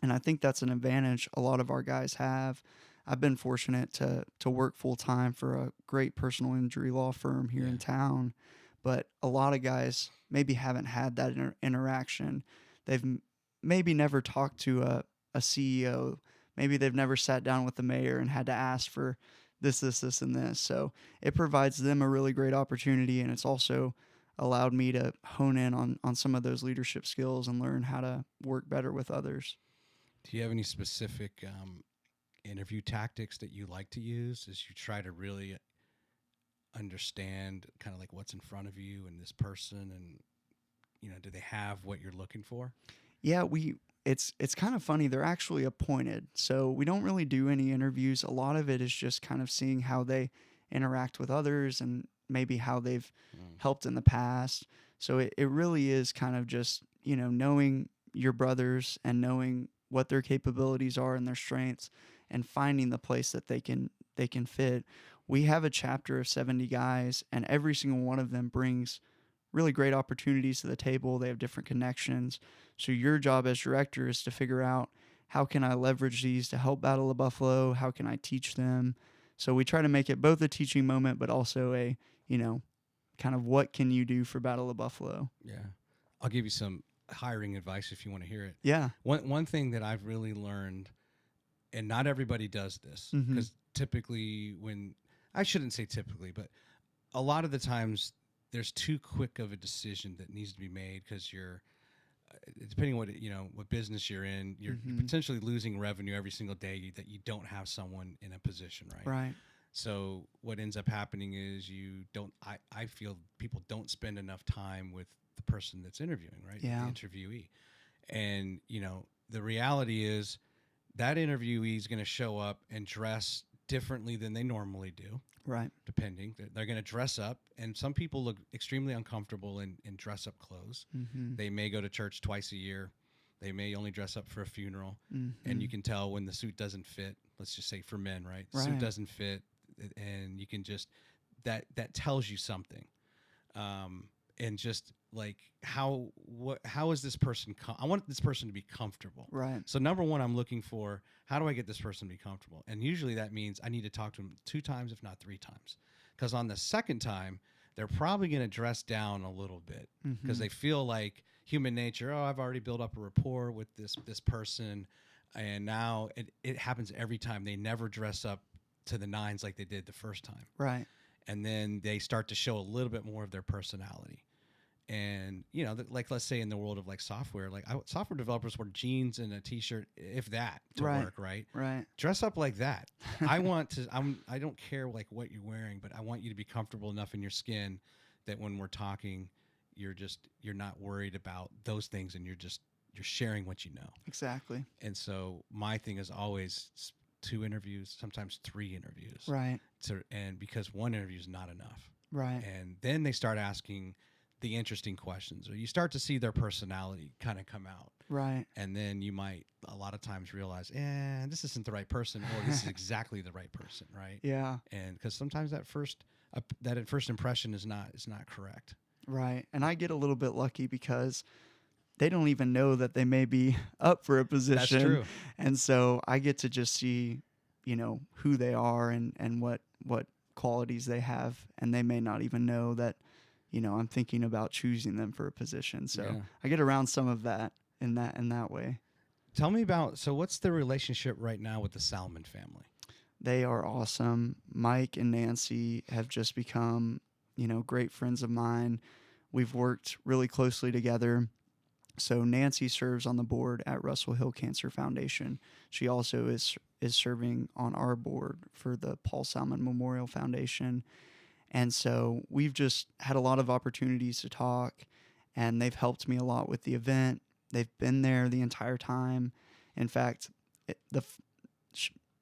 And I think that's an advantage a lot of our guys have. I've been fortunate to work full-time for a great personal injury law firm here in town, but a lot of guys maybe haven't had that interaction. They've maybe never talked to a CEO. Maybe they've never sat down with the mayor and had to ask for this, and this. So it provides them a really great opportunity, and it's also allowed me to hone in on some of those leadership skills and learn how to work better with others. Do you have any specific interview tactics that you like to use as you try to really understand kind of like what's in front of you and this person, and do they have what you're looking for? Yeah, it's kind of funny. They're actually appointed, so we don't really do any interviews. A lot of it is just kind of seeing how they interact with others and maybe how they've helped in the past. So it really is kind of just knowing your brothers and knowing what their capabilities are and their strengths, and finding the place that they can fit. We have a chapter of 70 guys, and every single one of them brings really great opportunities to the table. They have different connections. So your job as director is to figure out, how can I leverage these to help Battle of Buffalo? How can I teach them? So we try to make it both a teaching moment, but also a, kind of what can you do for Battle of Buffalo? Yeah. I'll give you some hiring advice if you want to hear it. Yeah. One thing that I've really learned, and not everybody does this, because typically I shouldn't say typically, but a lot of the times there's too quick of a decision that needs to be made, because you're, depending on what business you're in, you're potentially losing revenue every single day that you don't have someone in a position, right? Right. So what ends up happening is I feel people don't spend enough time with the person that's interviewing, right? Yeah. The interviewee. And, the reality is that interviewee is going to show up and dress differently than they normally do. Right. Depending. They're going to dress up, and some people look extremely uncomfortable in dress up clothes. They may go to church twice a year. They may only dress up for a funeral. And you can tell when the suit doesn't fit. Let's just say for men, right? The suit doesn't fit, and you can just, that tells you something. And just like, how is this person, I want this person to be comfortable. Right. So number one, I'm looking for, how do I get this person to be comfortable? And usually that means I need to talk to them 2 times, if not 3 times. Because on the second time, they're probably going to dress down a little bit, because they feel like human nature, I've already built up a rapport with this person. And now it happens every time. They never dress up to the nines like they did the first time. Right. And then they start to show a little bit more of their personality. And, like, let's say in the world of like software, like software developers wear jeans and a t-shirt, if that, to work, right? Right. Dress up like that. I don't care like what you're wearing, but I want you to be comfortable enough in your skin that when we're talking, you're not worried about those things, and you're sharing what you know. Exactly. And so my thing is always 2 interviews, sometimes 3 interviews. Right. And because 1 interview is not enough. Right. And then they start asking the interesting questions, or you start to see their personality kind of come out. Right. And then you might a lot of times realize, this isn't the right person, or this is exactly the right person, right? Yeah. And because sometimes that first impression is not correct. Right. And I get a little bit lucky because they don't even know that they may be up for a position. That's true. And so I get to just see, who they are and what qualities they have. And they may not even know that, I'm thinking about choosing them for a position. So Yeah. I get around some of that in that way. Tell me about, so what's the relationship right now with the Salmon family? They are awesome. Mike and Nancy have just become, great friends of mine. We've worked really closely together. So Nancy serves on the board at Russel Hill Cancer Foundation. She also is serving on our board for the Paul Salmon Memorial Foundation. And so we've just had a lot of opportunities to talk, and they've helped me a lot with the event. They've been there the entire time. In fact,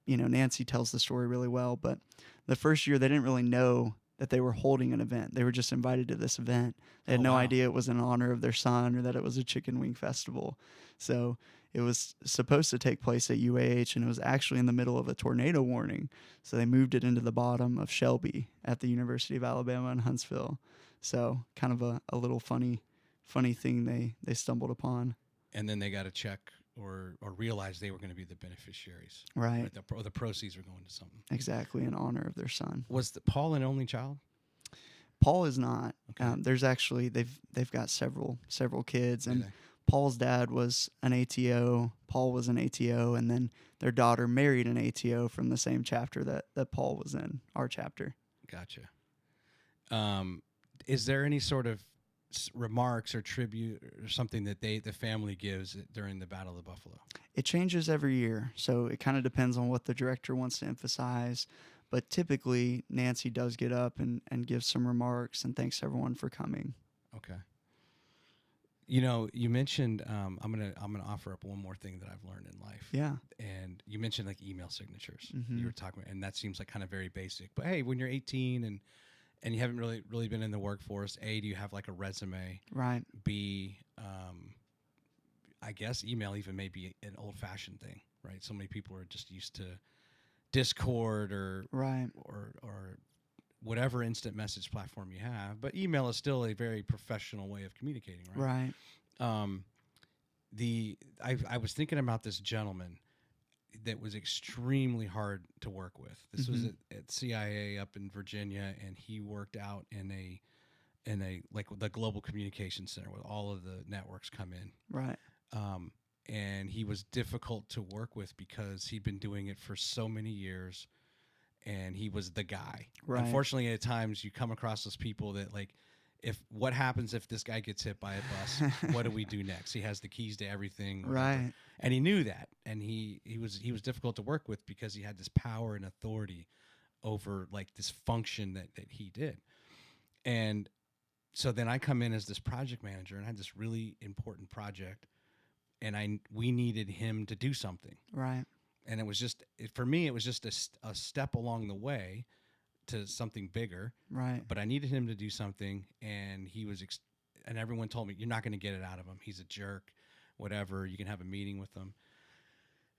Nancy tells the story really well, but the first year they didn't really know that they were holding an event. They were just invited to this event. They had no idea it was in honor of their son, or that it was a chicken wing festival. So it was supposed to take place at UAH, and it was actually in the middle of a tornado warning. So they moved it into the bottom of Shelby at the University of Alabama-Huntsville. So kind of a little funny thing they stumbled upon. And then they got to check or realize they were going to be the beneficiaries. Right. Or the proceeds were going to something. Exactly, in honor of their son. Was Paul an only child? Paul is not. Okay. There's actually they've got several kids, and Paul's dad was an ATO. Paul was an ATO, and then their daughter married an ATO from the same chapter that Paul was in, our chapter. Gotcha. Is there any sort of remarks or tribute or something that the family gives during the Battle of Buffalo? It changes every year, so it kind of depends on what the director wants to emphasize. But typically, Nancy does get up and gives some remarks and thanks everyone for coming. Okay. You know, you mentioned I'm gonna offer up one more thing that I've learned in life. Yeah. And you mentioned like email signatures. Mhm. You were talking about, and that seems like kind of very basic. But hey, when you're 18 and you haven't really been in the workforce, A, do you have like a resume? Right. B, I guess email even may be an old-fashioned thing, right? So many people are just used to Discord or Right. or whatever instant message platform you have, but email is still a very professional way of communicating, right? Right. I was thinking about this gentleman that was extremely hard to work with. This was at CIA up in Virginia, and he worked out in a like the global communication center where all of the networks come in. Right. And he was difficult to work with because he'd been doing it for so many years, and he was the guy. Right. Unfortunately, at times you come across those people that like, what happens if this guy gets hit by a bus? What do we do next? He has the keys to everything. Whatever. Right. And he knew that, and he was difficult to work with because he had this power and authority over like this function that he did. And so then I come in as this project manager, and I had this really important project, and we needed him to do something. Right. And it was just, for me, it was just a step along the way to something bigger. Right. But I needed him to do something, and he was, and everyone told me, you're not going to get it out of him. He's a jerk, whatever. You can have a meeting with him.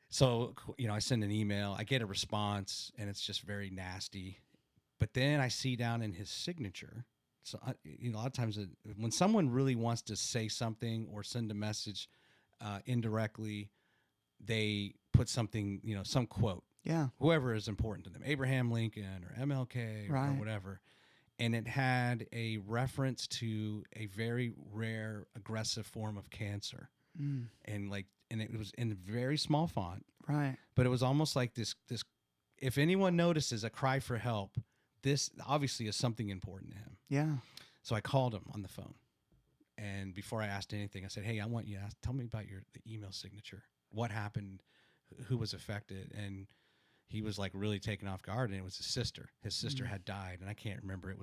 So, you know, I send an email, I get a response, and it's just very nasty. But then I see down in his signature, so you know, a lot of times when someone really wants to say something or send a message indirectly, they put something, you know, some quote. Yeah. Whoever is important to them, Abraham Lincoln or MLK or whatever. And it had a reference to a very rare aggressive form of cancer. Mm. And it was in very small font. Right. But it was almost like this, if anyone notices a cry for help, this obviously is something important to him. Yeah. So I called him on the phone. And before I asked anything, I said, hey, I want you to tell me about the email signature. What happened? Who was affected? And he was like really taken off guard, and it was his sister. His sister had died, and I can't remember.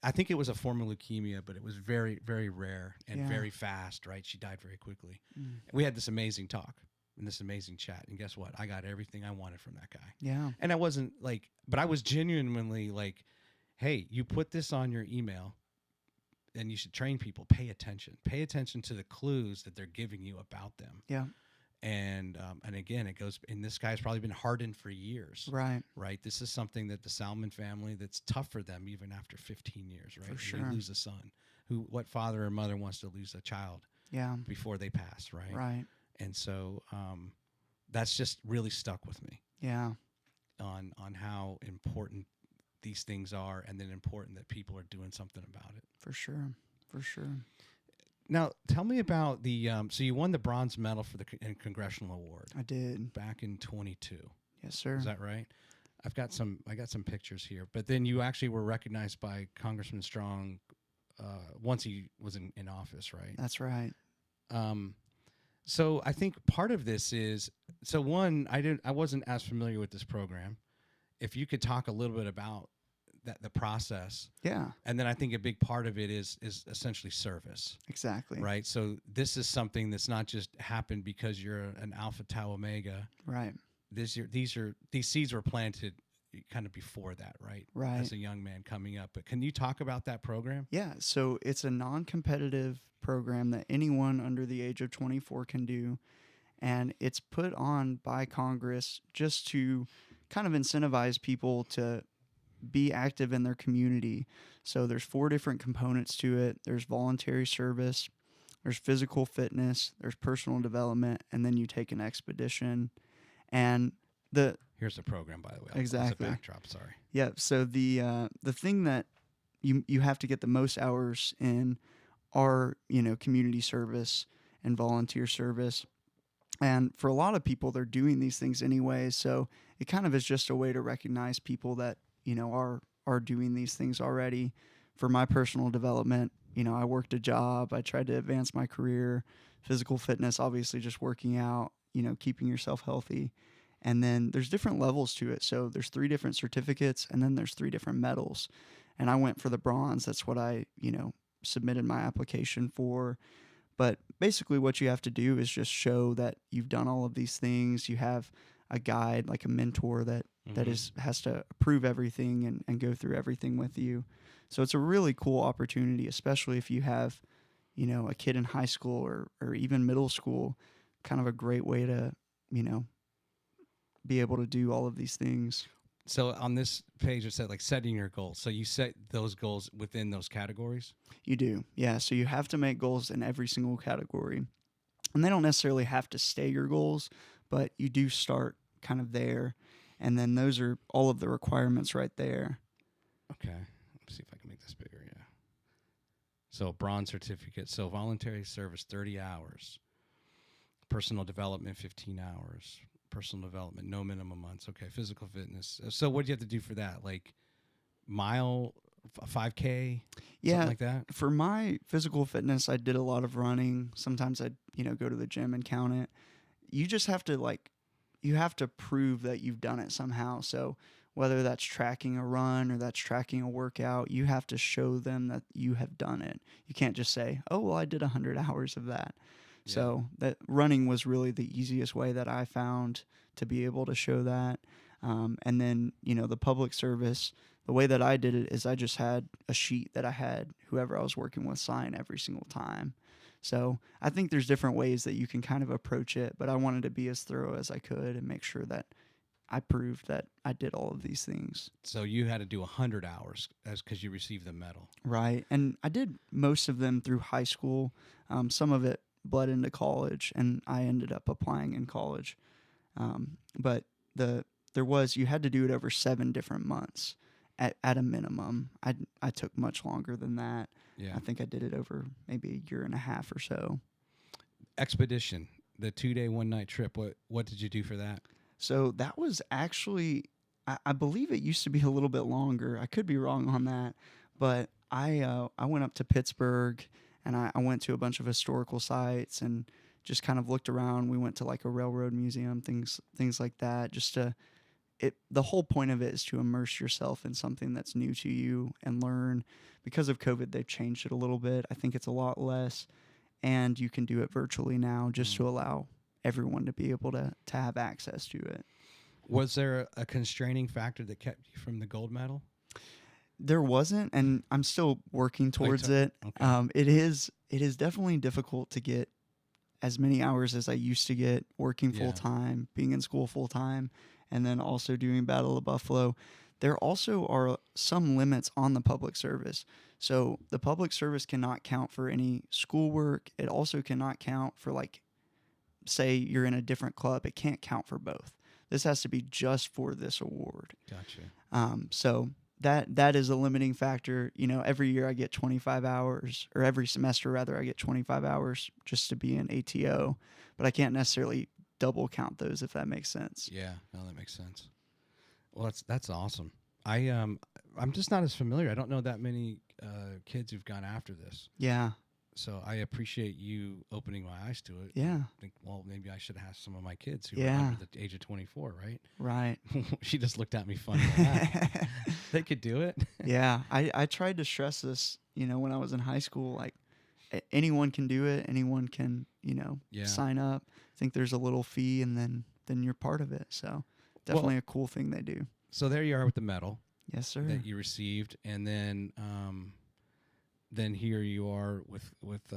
I think it was a form of leukemia, but it was very, very rare and very fast, right? She died very quickly. Mm. We had this amazing talk and this amazing chat, and guess what? I got everything I wanted from that guy. Yeah. And I wasn't like, but I was genuinely like, hey, you put this on your email, and you should train people. Pay attention. Pay attention to the clues that they're giving you about them. Yeah. And again, it goes, and this guy's probably been hardened for years. Right. Right. This is something that the Salmon family, that's tough for them even after 15 years, right? For sure. You lose a son. What father or mother wants to lose a child before they pass, right? Right. And so that's just really stuck with me. Yeah. On how important these things are, and then important that people are doing something about it. For sure. For sure. Now, tell me about the, so you won the bronze medal for the Congressional Award. I did. Back in 22. Yes, sir. Is that right? I got some pictures here. But then you actually were recognized by Congressman Strong once he was in office, right? That's right. So I think part of this is, so one, I wasn't as familiar with this program. If you could talk a little bit about the process. Yeah. And then I think a big part of it is essentially service. Exactly. Right. So this is something that's not just happened because you're an Alpha Tau Omega. Right. These seeds were planted kind of before that, right? Right. As a young man coming up. But can you talk about that program? Yeah. So it's a non-competitive program that anyone under the age of 24 can do. And it's put on by Congress just to kind of incentivize people to be active in their community. So there's 4 different components to it. There's voluntary service, there's physical fitness, there's personal development, and then you take an expedition. And here's the program, by the way. Exactly. As a backdrop, sorry. Yeah. So the thing that you have to get the most hours in are, community service and volunteer service. And for a lot of people, they're doing these things anyway. So it kind of is just a way to recognize people that are doing these things already. For my personal development, I worked a job. I tried to advance my career. Physical fitness, obviously just working out, keeping yourself healthy. And then there's different levels to it. So there's 3 different certificates, and then there's 3 different medals. And I went for the bronze. That's what I, submitted my application for. But basically what you have to do is just show that you've done all of these things. You have a guide, like a mentor that has to approve everything and go through everything with you. So it's a really cool opportunity, especially if you have, a kid in high school or even middle school, kind of a great way to, be able to do all of these things. So on this page, it said like setting your goals. So you set those goals within those categories? You do. Yeah. So you have to make goals in every single category. And they don't necessarily have to stay your goals, but you do start kind of there. And then those are all of the requirements right there. Okay. Let's see if I can make this bigger. Yeah. So bronze certificate. So voluntary service, 30 hours. Personal development, 15 hours. Personal development, no minimum months. Okay. Physical fitness. So what do you have to do for that? Like mile, 5K, something like that? For my physical fitness, I did a lot of running. Sometimes I'd, go to the gym and count it. You just have to you have to prove that you've done it somehow. So whether that's tracking a run or that's tracking a workout, you have to show them that you have done it. You can't just say, oh, well, I did 100 hours of that. Yeah. So that running was really the easiest way that I found to be able to show that. And then, the public service, the way that I did it is I just had a sheet that I had whoever I was working with sign every single time. So I think there's different ways that you can kind of approach it, but I wanted to be as thorough as I could and make sure that I proved that I did all of these things. So you had to do 100 hours because you received the medal. Right. And I did most of them through high school. Some of it bled into college, and I ended up applying in college. But you had to do it over 7 different months at a minimum. I took much longer than that. Yeah. I think I did it over maybe a year and a half or so. Expedition, the 2-day, 1-night trip. What did you do for that? So that was actually, I believe it used to be a little bit longer. I could be wrong on that, but I went up to Pittsburgh, and I went to a bunch of historical sites and just kind of looked around. We went to like a railroad museum, things like that. The whole point of it is to immerse yourself in something that's new to you and learn. Because of COVID, they've changed it a little bit. I think it's a lot less, and you can do it virtually now just to allow everyone to be able to have access to it. Was there a constraining factor that kept you from the gold medal? There wasn't, and I'm still working towards it. Okay. It is definitely difficult to get as many hours as I used to get working full time, being in school full time, and then also doing Battle of Buffalo. There also are some limits on the public service. So the public service cannot count for any schoolwork. It also cannot count for, like, say you're in a different club. It can't count for both. This has to be just for this award. Gotcha. So that is a limiting factor. Every year I get 25 hours, or every semester rather, I get 25 hours just to be an ATO, but I can't necessarily double count those, if that makes sense. Yeah, no, that makes sense. Well, that's awesome. I'm just not as familiar. I don't know that many kids who've gone after this. Yeah. So I appreciate you opening my eyes to it. Yeah. I think, well, maybe I should ask some of my kids who are under the age of 24, right? Right. She just looked at me funny. They could do it. Yeah. I tried to stress this, when I was in high school, like anyone can do it. Anyone can, sign up. I think there's a little fee, and then you're part of it. So definitely a cool thing they do. So there you are with the medal. Yes, sir. That you received. And then here you are with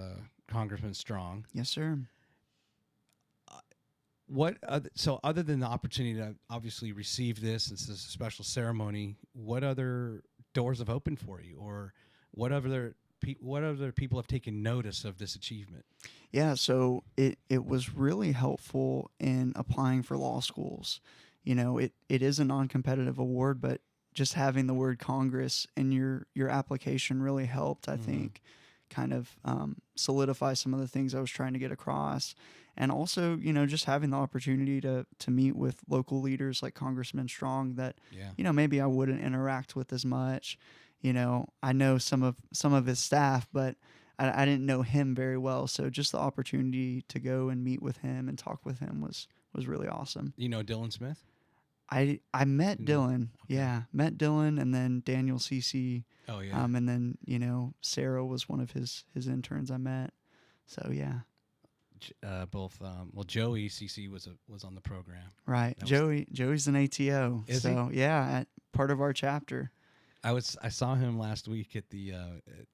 Congressman Strong. Yes, sir. So other than the opportunity to obviously receive this is a special ceremony, what other doors have opened for you, or what other people have taken notice of this achievement? Yeah, so it was really helpful in applying for law schools. It is a non-competitive award, but just having the word Congress in your application really helped, I think, kind of solidify some of the things I was trying to get across. And also, just having the opportunity to meet with local leaders like Congressman Strong that, maybe I wouldn't interact with as much. I know some of his staff, but I didn't know him very well. So just the opportunity to go and meet with him and talk with him was was really awesome. You know Dylan Smith? I met No. Dylan. Okay. Yeah, met Dylan, and then Daniel CC. Oh yeah. And then Sarah was one of his interns I met. So yeah. Both. Well, Joey CC was on the program. Right. Joey's an ATO. Is so yeah, part of our chapter. I saw him last week at the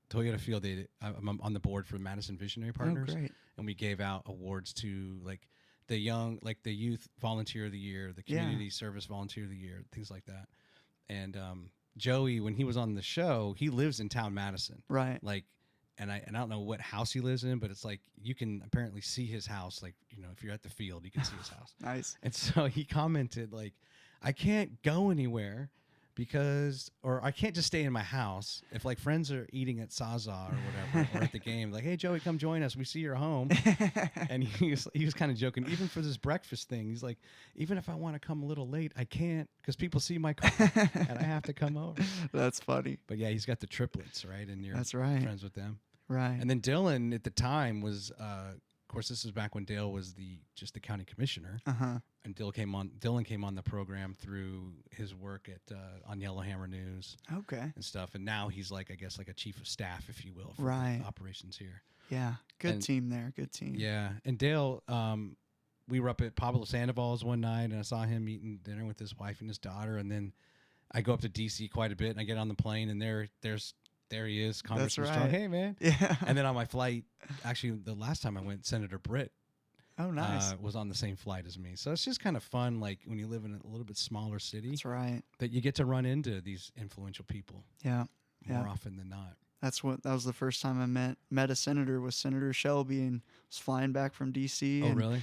Toyota Field. I'm on the board for Madison Visionary Partners. Oh, great. And we gave out awards to like the young, like the Youth Volunteer of the Year, the Community Service Volunteer of the Year, things like that. And Joey, when he was on the show, he lives in town Madison. Right. Like, and I don't know what house he lives in, but it's like you can apparently see his house. Like, if you're at the field, you can see his house. Nice. And so he commented like, I can't go anywhere or I can't just stay in my house. If like friends are eating at Sazah or whatever, or at the game, like, hey Joey, come join us. We see you're home. And he was kind of joking. Even for this breakfast thing, he's like, even if I want to come a little late, I can't because people see my car and I have to come over. That's funny. But yeah, he's got the triplets, right? And you're That's right. friends with them. Right. And then Dylan at the time was, of course, this is back when Dale was just the county commissioner. Uh-huh. And Dylan came on the program through his work at on Yellowhammer News. Okay. And stuff. And now he's like, I guess, like a chief of staff, if you will, for Right. operations here. Yeah. Good team there. Good team. Yeah. And Dale, we were up at Pablo Sandoval's one night, and I saw him eating dinner with his wife and his daughter. And then I go up to D.C. quite a bit, and I get on the plane, and there he is, Congressman Strong. Hey, man. Yeah. And then on my flight, actually, the last time I went, Senator Britt nice. Was on the same flight as me. So it's just kind of fun, like when you live in a little bit smaller city. That's right. That you get to run into these influential people. Yeah. More often than not. That was the first time I met a senator, was Senator Shelby, and was flying back from D.C. Oh, and really?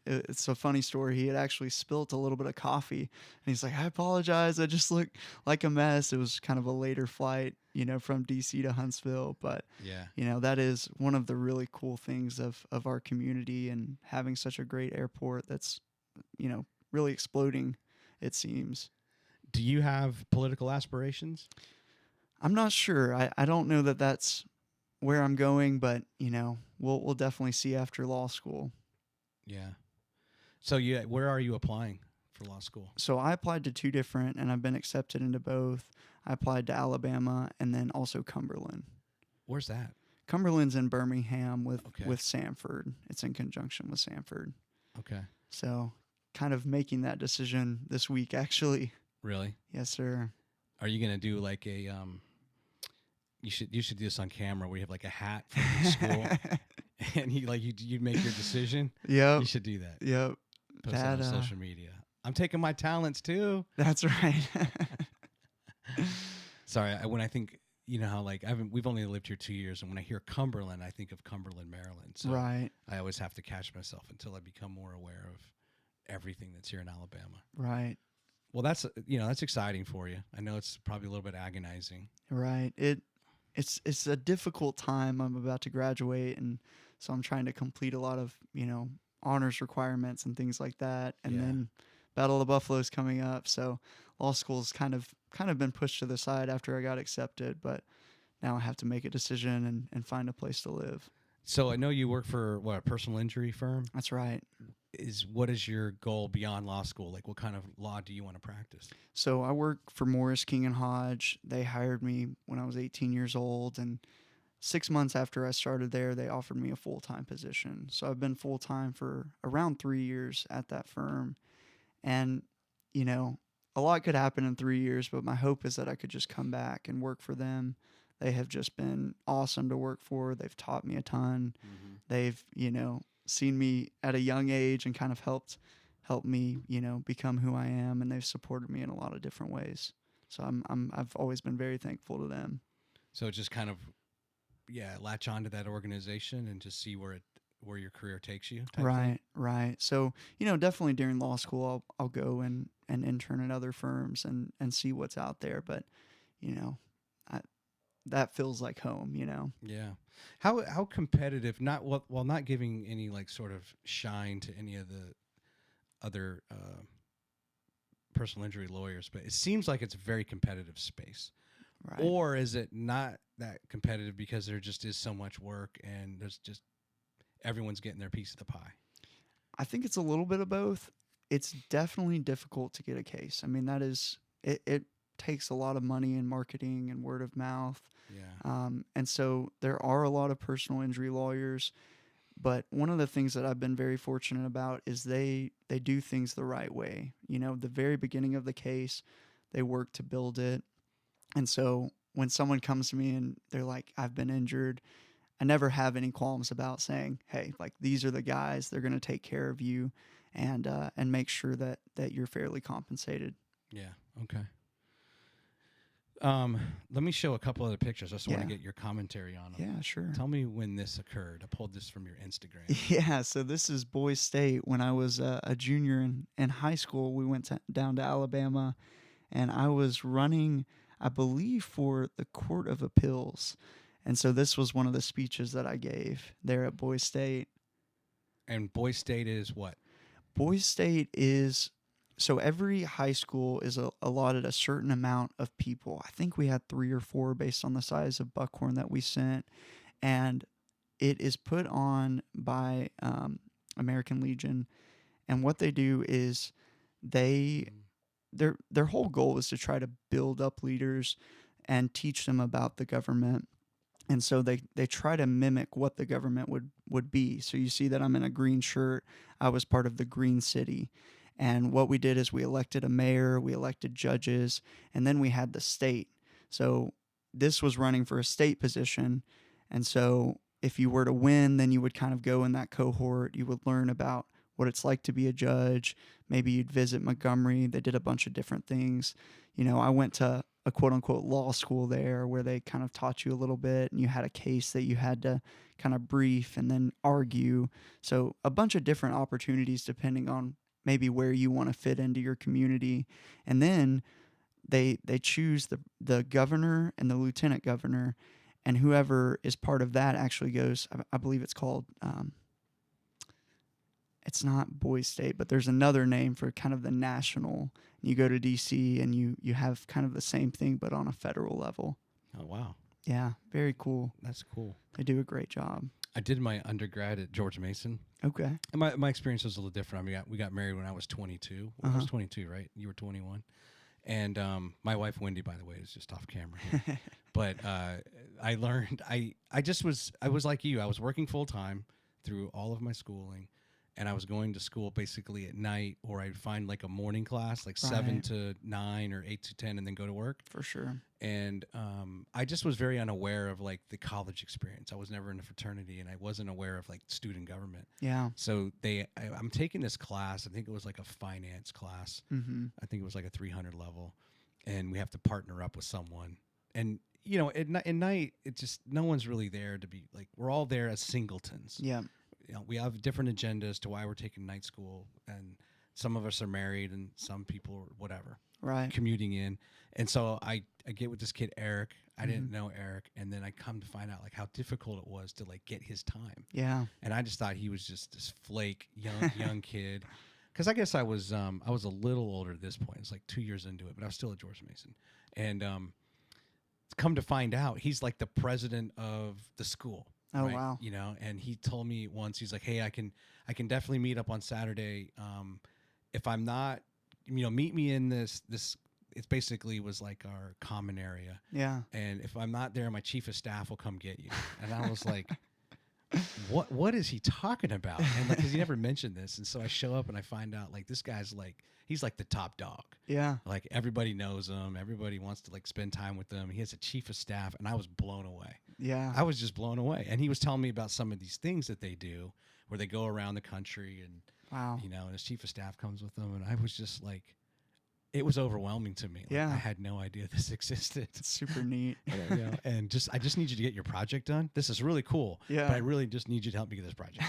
It's a funny story. He had actually spilt a little bit of coffee, and he's like, I apologize. I just look like a mess. It was kind of a later flight, from D.C. to Huntsville. But, yeah, that is one of the really cool things of our community, and having such a great airport that's, really exploding, it seems. Do you have political aspirations? I'm not sure. I don't know that that's where I'm going, but we'll definitely see after law school. Yeah. So where are you applying for law school? So I applied to 2 different, and I've been accepted into both. I applied to Alabama and then also Cumberland. Where's that? Cumberland's in Birmingham with Samford. It's in conjunction with Samford. Okay. So kind of making that decision this week, actually. Really? Yes, sir. Are you gonna do like a You should do this on camera where you have like a hat from the school, and you make your decision. Yep. You should do that. Yep. Post that on social media. I'm taking my talents too. That's right. Sorry, when I think, how like we've only lived here 2 years, and when I hear Cumberland, I think of Cumberland, Maryland. So right. I always have to catch myself until I become more aware of everything that's here in Alabama. Right. Well, that's exciting for you. I know it's probably a little bit agonizing. Right. It's a difficult time. I'm about to graduate, and so I'm trying to complete a lot of, honors requirements and things like that. And then Battle of the Buffalo is coming up, so law school's kind of been pushed to the side after I got accepted, but now I have to make a decision and find a place to live. So I know you work for a personal injury firm? That's right. What is your goal beyond law school? Like, what kind of law do you want to practice? So I work for Morris, King & Hodge. They hired me when I was 18 years old, and 6 months after I started there, they offered me a full-time position. So I've been full-time for around 3 years at that firm. And, a lot could happen in 3 years, but my hope is that I could just come back and work for them. They have just been awesome to work for. They've taught me a ton. Mm-hmm. They've, seen me at a young age and kind of helped me, become who I am, and they've supported me in a lot of different ways. So I've always been very thankful to them. So just kind of, latch onto that organization and just see where your career takes you. Right. So, definitely during law school, I'll go and intern at other firms and see what's out there. But, that feels like home, Yeah. How competitive, not giving any like sort of shine to any of the other personal injury lawyers, but it seems like it's a very competitive space. Right. Or is it not that competitive because there just is so much work and there's just everyone's getting their piece of the pie? I think it's a little bit of both. it's definitely difficult to get a case. I mean, that is it takes a lot of money in marketing and word of mouth. Yeah. And so there are a lot of personal injury lawyers, but one of the things that I've been very fortunate about is they do things the right way. You know, the very beginning of the case, they work to build it. And so when someone comes to me and they're like, I've been injured, I never have any qualms about saying, hey, like these are the guys, they're going to take care of you and make sure that you're fairly compensated. Yeah. Okay. Let me show a couple other pictures. I just want to get your commentary on them. Yeah, sure. Tell me when this occurred. I pulled this from your Instagram. Yeah, so this is Boise State. When I was a junior in high school, we went down to Alabama, and I was running, I believe, for the Court of Appeals. And so this was one of the speeches that I gave there at Boise State. And Boise State is what? Boise State is, so every high school is allotted a certain amount of people. I think we had 3 or 4 based on the size of buckhorn that we sent. And it is put on by American Legion. And what they do is their whole goal is to try to build up leaders and teach them about the government. And so they try to mimic what the government would be. So you see that I'm in a green shirt. I was part of the Green City. And what we did is we elected a mayor, we elected judges, and then we had the state. So this was running for a state position. And so if you were to win, then you would kind of go in that cohort. You would learn about what it's like to be a judge. Maybe you'd visit Montgomery. They did a bunch of different things. You know, I went to a quote unquote law school there where they kind of taught you a little bit, and you had a case that you had to kind of brief and then argue. So a bunch of different opportunities depending on maybe where you want to fit into your community. And then they choose the governor and the lieutenant governor, and whoever is part of that actually goes, I believe it's called, it's not Boise State, but there's another name for kind of the national. You go to D.C. and you have kind of the same thing, but on a federal level. Oh, wow. Yeah, very cool. That's cool. They do a great job. I did my undergrad at George Mason. Okay. And my experience was a little different. I mean, we got married when I was 22. Well, I was 22, right? You were 21. And my wife, Wendy, by the way, is just off camera here. But I learned, I was like you. I was working full time through all of my schooling. And I was going to school basically at night, or I'd find like a morning class, like 7 to 9 or 8 to 10, and then go to work. For sure. And I just was very unaware of like the college experience. I was never in a fraternity, and I wasn't aware of like student government. Yeah. So I'm taking this class. I think it was like a finance class. Mm-hmm. I think it was like a 300 level, and we have to partner up with someone. And you know, at night, it just no one's really there to be like. We're all there as singletons. Yeah. You know, we have different agendas to why we're taking night school, and some of us are married and some people are whatever, right, commuting in. And so I get with this kid, Eric. I didn't know Eric. And then I come to find out like how difficult it was to like get his time. Yeah. And I just thought he was just this flake, young kid. Cause I guess I was a little older at this point. It's like 2 years into it, but I was still at George Mason. And come to find out, he's like the president of the school. Oh, right? wow. You know, and he told me once, he's like, hey, I can definitely meet up on Saturday. If I'm not, you know, meet me in this, it basically was like our common area. Yeah. And if I'm not there, my chief of staff will come get you. And I was like, what is he talking about? And like, cause he never mentioned this. And so I show up and I find out like, this guy's like, he's like the top dog. Yeah. Like everybody knows him. Everybody wants to like spend time with him. He has a chief of staff, and I was blown away. Yeah. I was just blown away. And he was telling me about some of these things that they do where they go around the country and, wow, you know, and his chief of staff comes with them. And I was just like, it was overwhelming to me. Like, yeah. I had no idea this existed. It's super neat. You know, and I just need you to get your project done. This is really cool. Yeah. But I really just need you to help me get this project.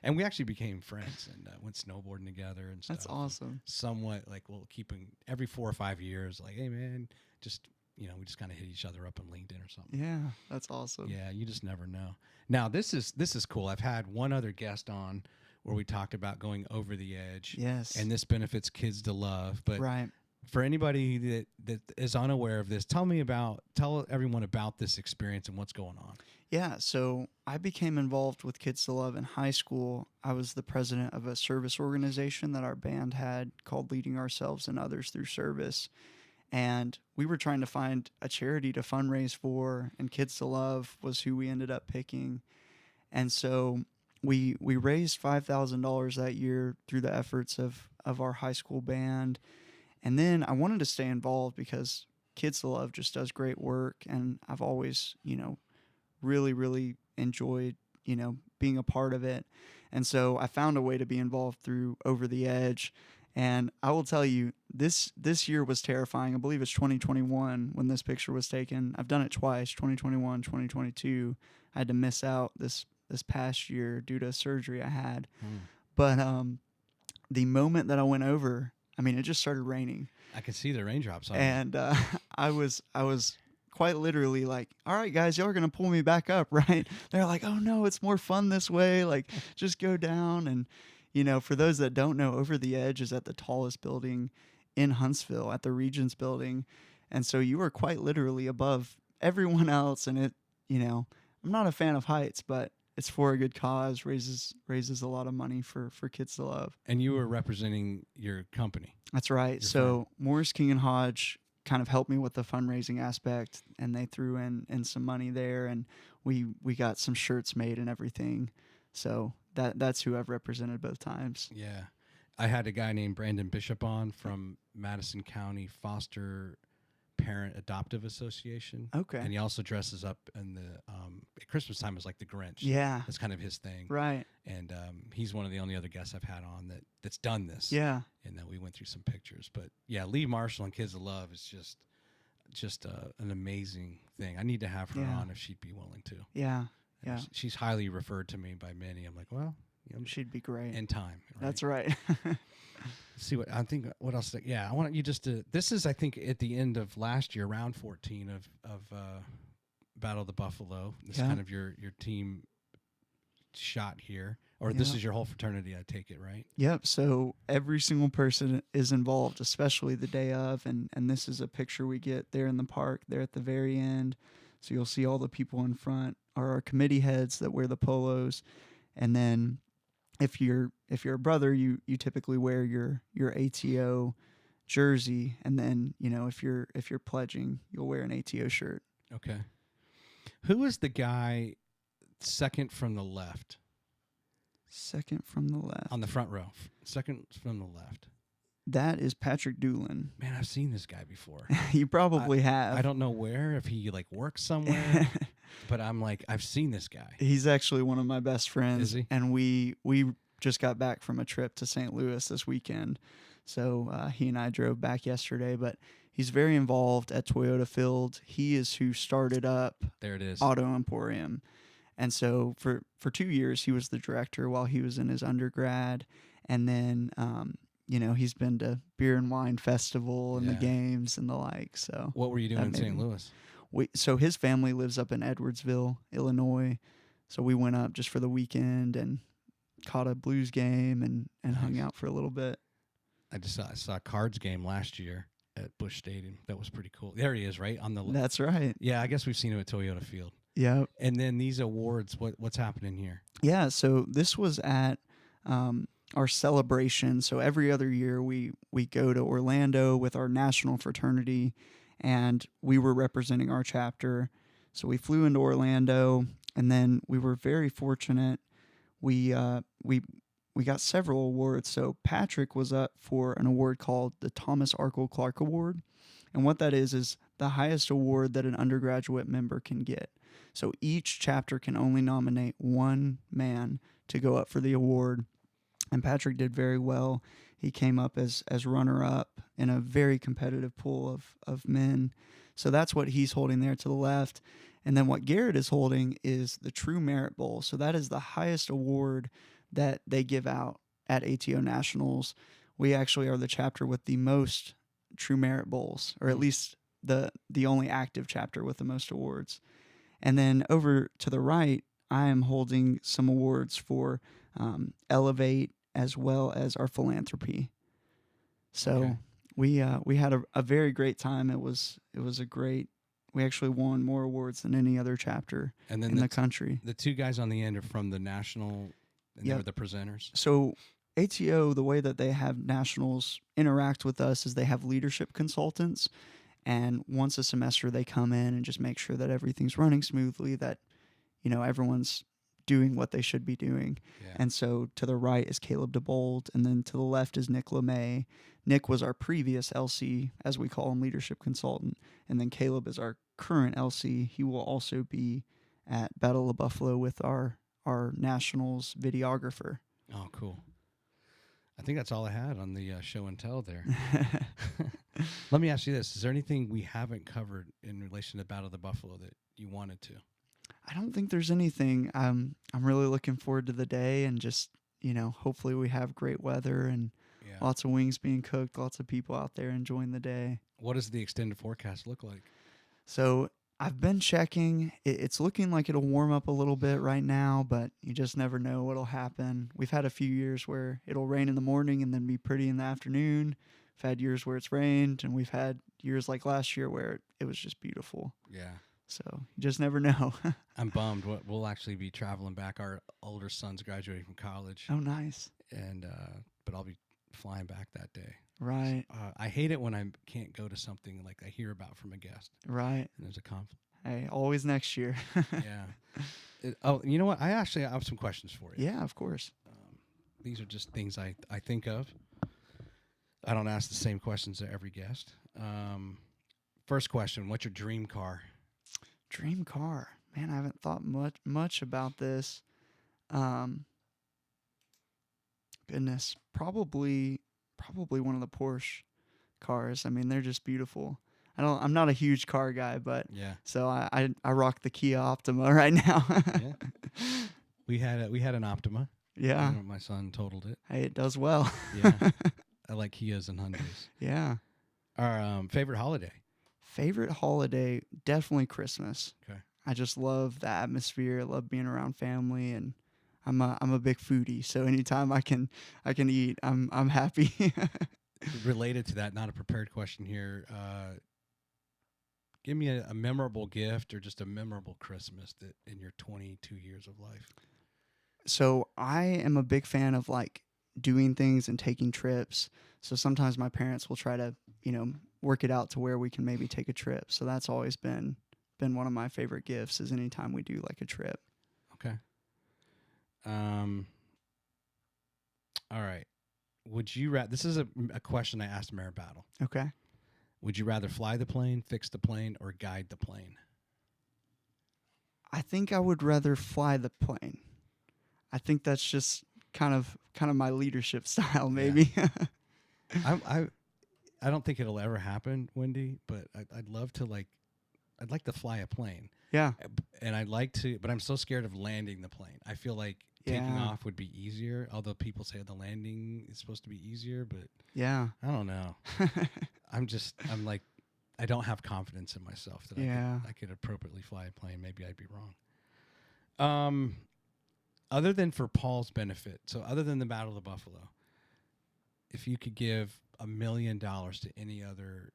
And we actually became friends and went snowboarding together and stuff. That's awesome. Somewhat like we'll keeping every 4 or 5 years, like, hey man, just, you know, we just kind of hit each other up on LinkedIn or something. Yeah, that's awesome. Yeah, you just never know. Now this is cool. I've had one other guest on where we talked about going over the edge. Yes. And this benefits kids to love. But right. For anybody that is unaware of this, tell everyone about this experience and what's going on. Yeah, so I became involved with Kids to Love in high school. I was the president of a service organization that our band had called Leading Ourselves and Others Through Service. And we were trying to find a charity to fundraise for, and Kids to Love was who we ended up picking. And so we raised $5,000 that year through the efforts of our high school band. And then I wanted to stay involved because Kids to Love just does great work, and I've always, really, really enjoyed, being a part of it. And so I found a way to be involved through Over the Edge. And I will tell you, this year was terrifying. I believe it's 2021 when this picture was taken. I've done it twice, 2021, 2022. I had to miss out this past year due to a surgery I had. But the moment that I went over, it just started raining. I could see the raindrops on it. And I was quite literally like, all right, guys, y'all are going to pull me back up, right? They're like, oh, no, it's more fun this way. Like, just go down. And, for those that don't know, Over the Edge is at the tallest building in Huntsville, at the Regents building. And so you are quite literally above everyone else. And it, I'm not a fan of heights, but it's for a good cause, raises a lot of money for Kids to Love. And you were representing your company. That's right. So Morris King and Hodge kind of helped me with the fundraising aspect, and they threw in some money there, and we got some shirts made and everything. So that's who I've represented both times. Yeah. I had a guy named Brandon Bishop on from Madison County Foster Parent Adoptive Association. Okay. And he also dresses up in the at Christmas time as like the Grinch. Yeah. That's kind of his thing. Right. And he's one of the only other guests I've had on that's done this. Yeah. And then we went through some pictures. But yeah, Lee Marshall and Kids to Love is just an amazing thing. I need to have her on if she'd be willing to. Yeah. Yeah. She's highly referred to me by many. I'm like, well, she'd be great. In time. Right? That's right. See what I think. What else? Yeah, I want you just to. This is, I think, at the end of last year, round 14 of Battle of the Buffalo. This is kind of your team shot here, or this is your whole fraternity. I take it, right? Yep. So every single person is involved, especially the day of, and this is a picture we get there in the park, there at the very end. So you'll see all the people in front are our committee heads that wear the polos, and then if you're a brother, you typically wear your ATO jersey, and then if you're pledging, you'll wear an ATO shirt. Okay. Who is the guy second from the left? Second from the left on the front row. Second from the left. That is Patrick Doolin. Man, I've seen this guy before. You probably have. I don't know where, if he works somewhere, but I'm like, I've seen this guy. He's actually one of my best friends. Is he? And we just got back from a trip to St. Louis this weekend. So he and I drove back yesterday, but he's very involved at Toyota Field. He is who started up there it is. Auto Emporium. And so for 2 years, he was the director while he was in his undergrad. And then, he's been to Beer and Wine Festival and the games and the like. So what were you doing in St. Louis? So his family lives up in Edwardsville, Illinois. So we went up just for the weekend and caught a Blues game and hung out for a little bit. I saw a Cards game last year at Busch Stadium. That was pretty cool. There he is, right on the left. That's right. Yeah, I guess we've seen him at Toyota Field. Yeah. And then these awards, what's happening here? Yeah, so this was at our celebration. So every other year we go to Orlando with our national fraternity, and we were representing our chapter. So we flew into Orlando, and then we were very fortunate. We got several awards. So Patrick was up for an award called the Thomas Arkell Clark Award. And what that is the highest award that an undergraduate member can get. So each chapter can only nominate one man to go up for the award. And Patrick did very well. He came up as runner-up in a very competitive pool of men. So that's what he's holding there to the left. And then what Garrett is holding is the True Merit Bowl. So that is the highest award that they give out at ATO Nationals. We actually are the chapter with the most True Merit Bowls, or at least the only active chapter with the most awards. And then over to the right, I am holding some awards for Elevate as well as our philanthropy. So We had a very great time. It was a great. We actually won more awards than any other chapter And then in the country. The two guys on the end are from the national, and they were the presenters. So ATO, the way that they have nationals interact with us is they have leadership consultants, and once a semester they come in and just make sure that everything's running smoothly, that everyone's doing what they should be doing. Yeah. And so to the right is Caleb DeBold, and then to the left is Nick LeMay. Nick was our previous LC, as we call him, leadership consultant, and then Caleb is our current LC. He will also be at Battle of Buffalo with our nationals videographer. Oh, cool. I think that's all I had on the show and tell there. Let me ask you this. Is there anything we haven't covered in relation to Battle of the Buffalo that you wanted to? I don't think there's anything. I'm really looking forward to the day, and just, hopefully we have great weather and lots of wings being cooked, lots of people out there enjoying the day. What does the extended forecast look like? So I've been checking. It's looking like it'll warm up a little bit right now, but you just never know what'll happen. We've had a few years where it'll rain in the morning and then be pretty in the afternoon. We've had years where it's rained, and we've had years like last year where it was just beautiful. Yeah. So you just never know. I'm bummed. We'll actually be traveling back. Our older son's graduating from college. Oh, nice. And but I'll be flying back that day. Right. I hate it when I can't go to something like I hear about from a guest. Right. And there's a conflict. Hey, always next year. Yeah. You know what? I have some questions for you. Yeah, of course. These are just things I think of. I don't ask the same questions to every guest. First question: what's your dream car? Dream car, man. I haven't thought much about this. Goodness, probably one of the Porsche cars. I mean, they're just beautiful. I'm not a huge car guy, but so I rock the Kia Optima right now. Yeah. We had an Optima. Yeah. My son totaled it. Hey, it does well. Yeah. I like Kias and Hyundais. Yeah. Our favorite holiday. Favorite holiday, definitely Christmas. Okay. I just love the atmosphere. I love being around family, and I'm a big foodie. So anytime I can eat, I'm happy. Related to that, not a prepared question here. Give me a memorable gift or just a memorable Christmas that in your 22 years of life. So I am a big fan of like doing things and taking trips. So sometimes my parents will try to, work it out to where we can maybe take a trip. So that's always been one of my favorite gifts, is anytime we do like a trip. Okay. All right. Would you rather? This is a question I asked Mayor Battle. Okay. Would you rather fly the plane, fix the plane, or guide the plane? I think I would rather fly the plane. I think that's just kind of my leadership style, maybe. Yeah. I don't think it'll ever happen, Wendy, but I'd love to I'd like to fly a plane. Yeah. And I'd like to, but I'm so scared of landing the plane. I feel like taking off would be easier, although people say the landing is supposed to be easier, but yeah, I don't know. I'm like, I don't have confidence in myself that I could appropriately fly a plane. Maybe I'd be wrong. Other than for Paul's benefit, so other than the Battle of the Buffalo, if you could give $1 million to any other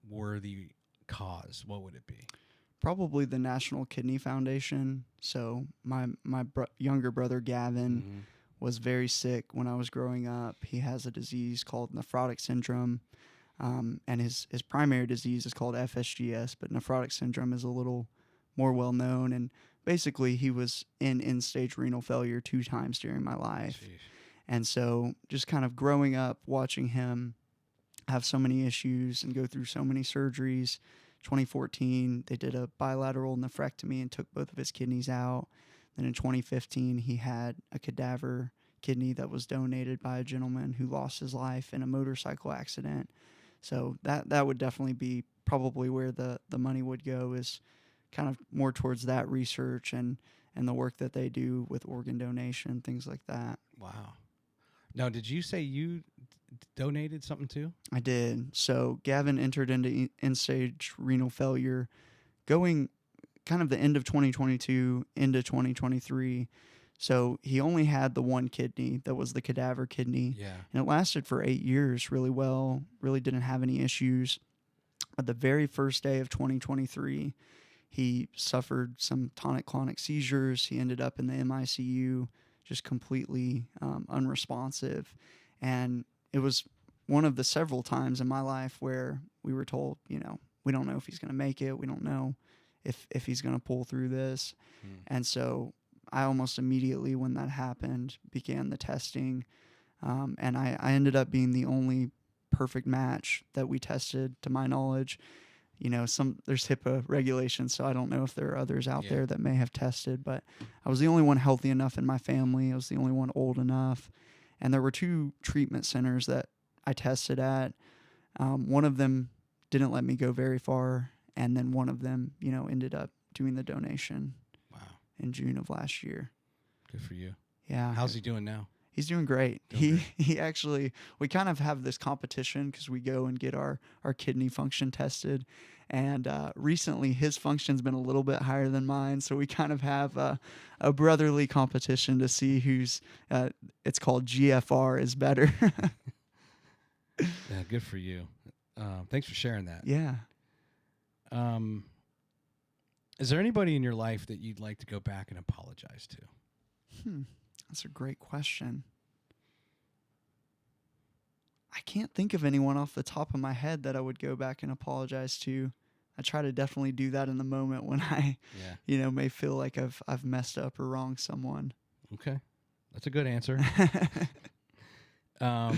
worthy cause, what would it be? Probably the National Kidney Foundation. So my younger brother Gavin was very sick when I was growing up. He has a disease called nephrotic syndrome, and his primary disease is called FSGS, but nephrotic syndrome is a little more well known. And basically, he was in end-stage renal failure 2 times during my life. Jeez. And so just kind of growing up, watching him have so many issues and go through so many surgeries. 2014, they did a bilateral nephrectomy and took both of his kidneys out. Then in 2015, he had a cadaver kidney that was donated by a gentleman who lost his life in a motorcycle accident. So that would definitely be probably where the money would go, is kind of more towards that research and the work that they do with organ donation, things like that. Wow. Now, did you say you donated something too? I did. So Gavin entered into end-stage renal failure going kind of the end of 2022 into 2023. So he only had the one kidney that was the cadaver kidney. Yeah. And it lasted for 8 years really well, really didn't have any issues. But the very first day of 2023, he suffered some tonic-clonic seizures. He ended up in the MICU, just completely unresponsive. And it was one of the several times in my life where we were told, we don't know if he's going to make it. We don't know if he's going to pull through this. And so I almost immediately, when that happened, began the testing. And I ended up being the only perfect match that we tested, to my knowledge. There's HIPAA regulations, so I don't know if there are others out there that may have tested, but I was the only one healthy enough in my family. I was the only one old enough. And there were 2 treatment centers that I tested at. One of them didn't let me go very far, and then one of them, ended up doing the donation. Wow. In June of last year. Good for you. Yeah. How's he doing now? He's doing great. He actually, we kind of have this competition because we go and get our kidney function tested. And recently his function's been a little bit higher than mine. So we kind of have a brotherly competition to see who's, it's called GFR, is better. Yeah, good for you. Thanks for sharing that. Yeah. Is there anybody in your life that you'd like to go back and apologize to? That's a great question. I can't think of anyone off the top of my head that I would go back and apologize to. I try to definitely do that in the moment when I, may feel like I've messed up or wronged someone. Okay. That's a good answer. How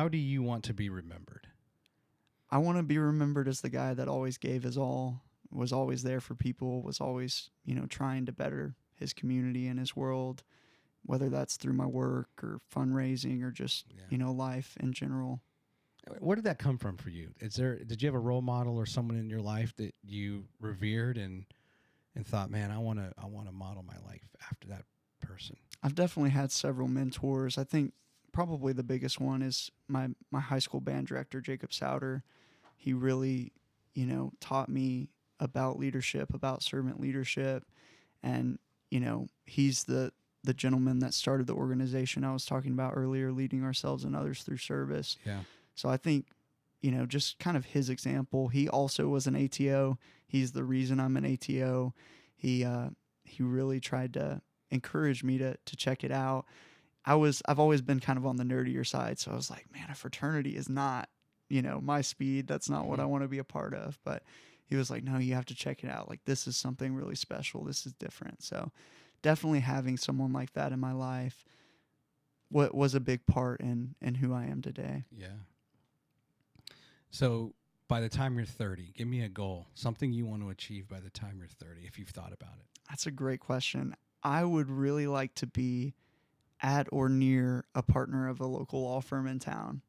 do you want to be remembered? I want to be remembered as the guy that always gave his all, was always there for people, was always, trying to better his community and his world, whether that's through my work or fundraising or just, life in general. Where did that come from for you? Did you have a role model or someone in your life that you revered and thought, man, I want to model my life after that person? I've definitely had several mentors. I think probably the biggest one is my high school band director, Jacob Souter. He really, taught me about leadership, about servant leadership. And, he's the gentleman that started the organization I was talking about earlier, leading ourselves and others through service. Yeah. So I think, just kind of his example. He also was an ATO. He's the reason I'm an ATO. He really tried to encourage me to check it out. I've always been kind of on the nerdier side. So I was like, man, a fraternity is not, my speed. That's not what I want to be a part of. But he was like, no, you have to check it out. Like, this is something really special. This is different. So definitely having someone like that in my life was a big part in who I am today. Yeah. So by the time you're 30, give me a goal, something you want to achieve by the time you're 30, if you've thought about it. That's a great question. I would really like to be at or near a partner of a local law firm in town.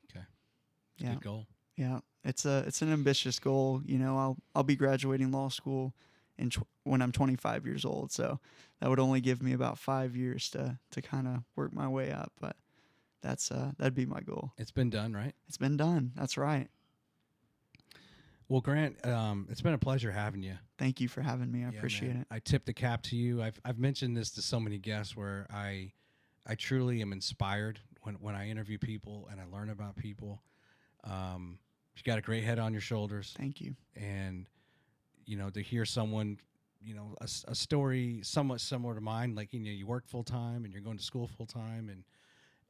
Okay. Yeah. Good goal. Yeah. It's an ambitious goal. I'll be graduating law school when I'm 25 years old. So that would only give me about 5 years to kind of work my way up. But that'd be my goal. It's been done, right? It's been done. That's right. Well, Grant, it's been a pleasure having you. Thank you for having me. I appreciate it. I tip the cap to you. I've mentioned this to so many guests where I truly am inspired when I interview people and I learn about people. You got a great head on your shoulders. Thank you. And, to hear someone, a story somewhat similar to mine, like, you work full time and you're going to school full time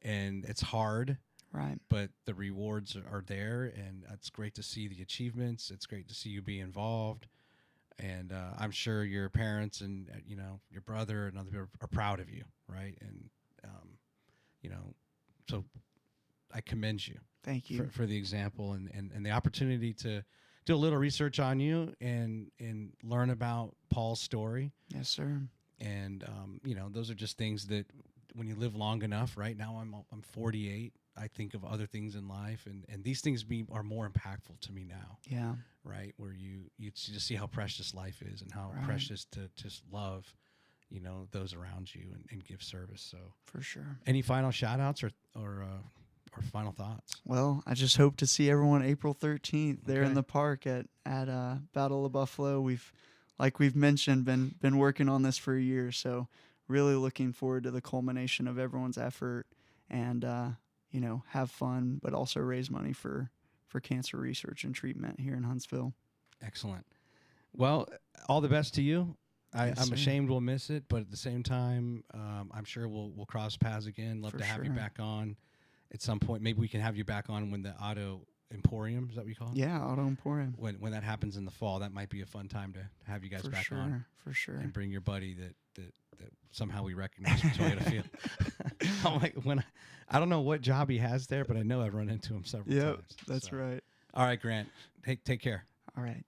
and it's hard. Right. But the rewards are there, and it's great to see the achievements. It's great to see you be involved. And I'm sure your parents and, your brother and other people are proud of you, right? And, so I commend you. Thank you. For the example and the opportunity to do a little research on you and learn about Paul's story. Yes, sir. And, those are just things that when you live long enough, right now I'm 48. I think of other things in life, and these things are more impactful to me now. Yeah. Right. Where you just see how precious life is and how precious to just love, those around you and give service. So for sure. Any final shout outs or final thoughts? Well, I just hope to see everyone April 13th there in the park at Battle of Buffalo. We've like we've mentioned, been working on this for a year. So really looking forward to the culmination of everyone's effort and, have fun, but also raise money for cancer research and treatment here in Huntsville. Excellent. Well, all the best to you. Yes, I'm sir. ashamed we'll miss it, but at the same time, I'm sure we'll cross paths again. Love For to have you sure. back on at some point. Maybe we can have you back on when the Auto Emporium, is that what you call it? Yeah, Auto Emporium. When that happens in the fall, that might be a fun time to have you guys For back sure, on for sure. and bring your buddy that somehow we recognize from Toyota Field. I'm like, I don't know what job he has there, but I know I've run into him several Yep, times. that's So. right. All right, Grant. Take care. All right.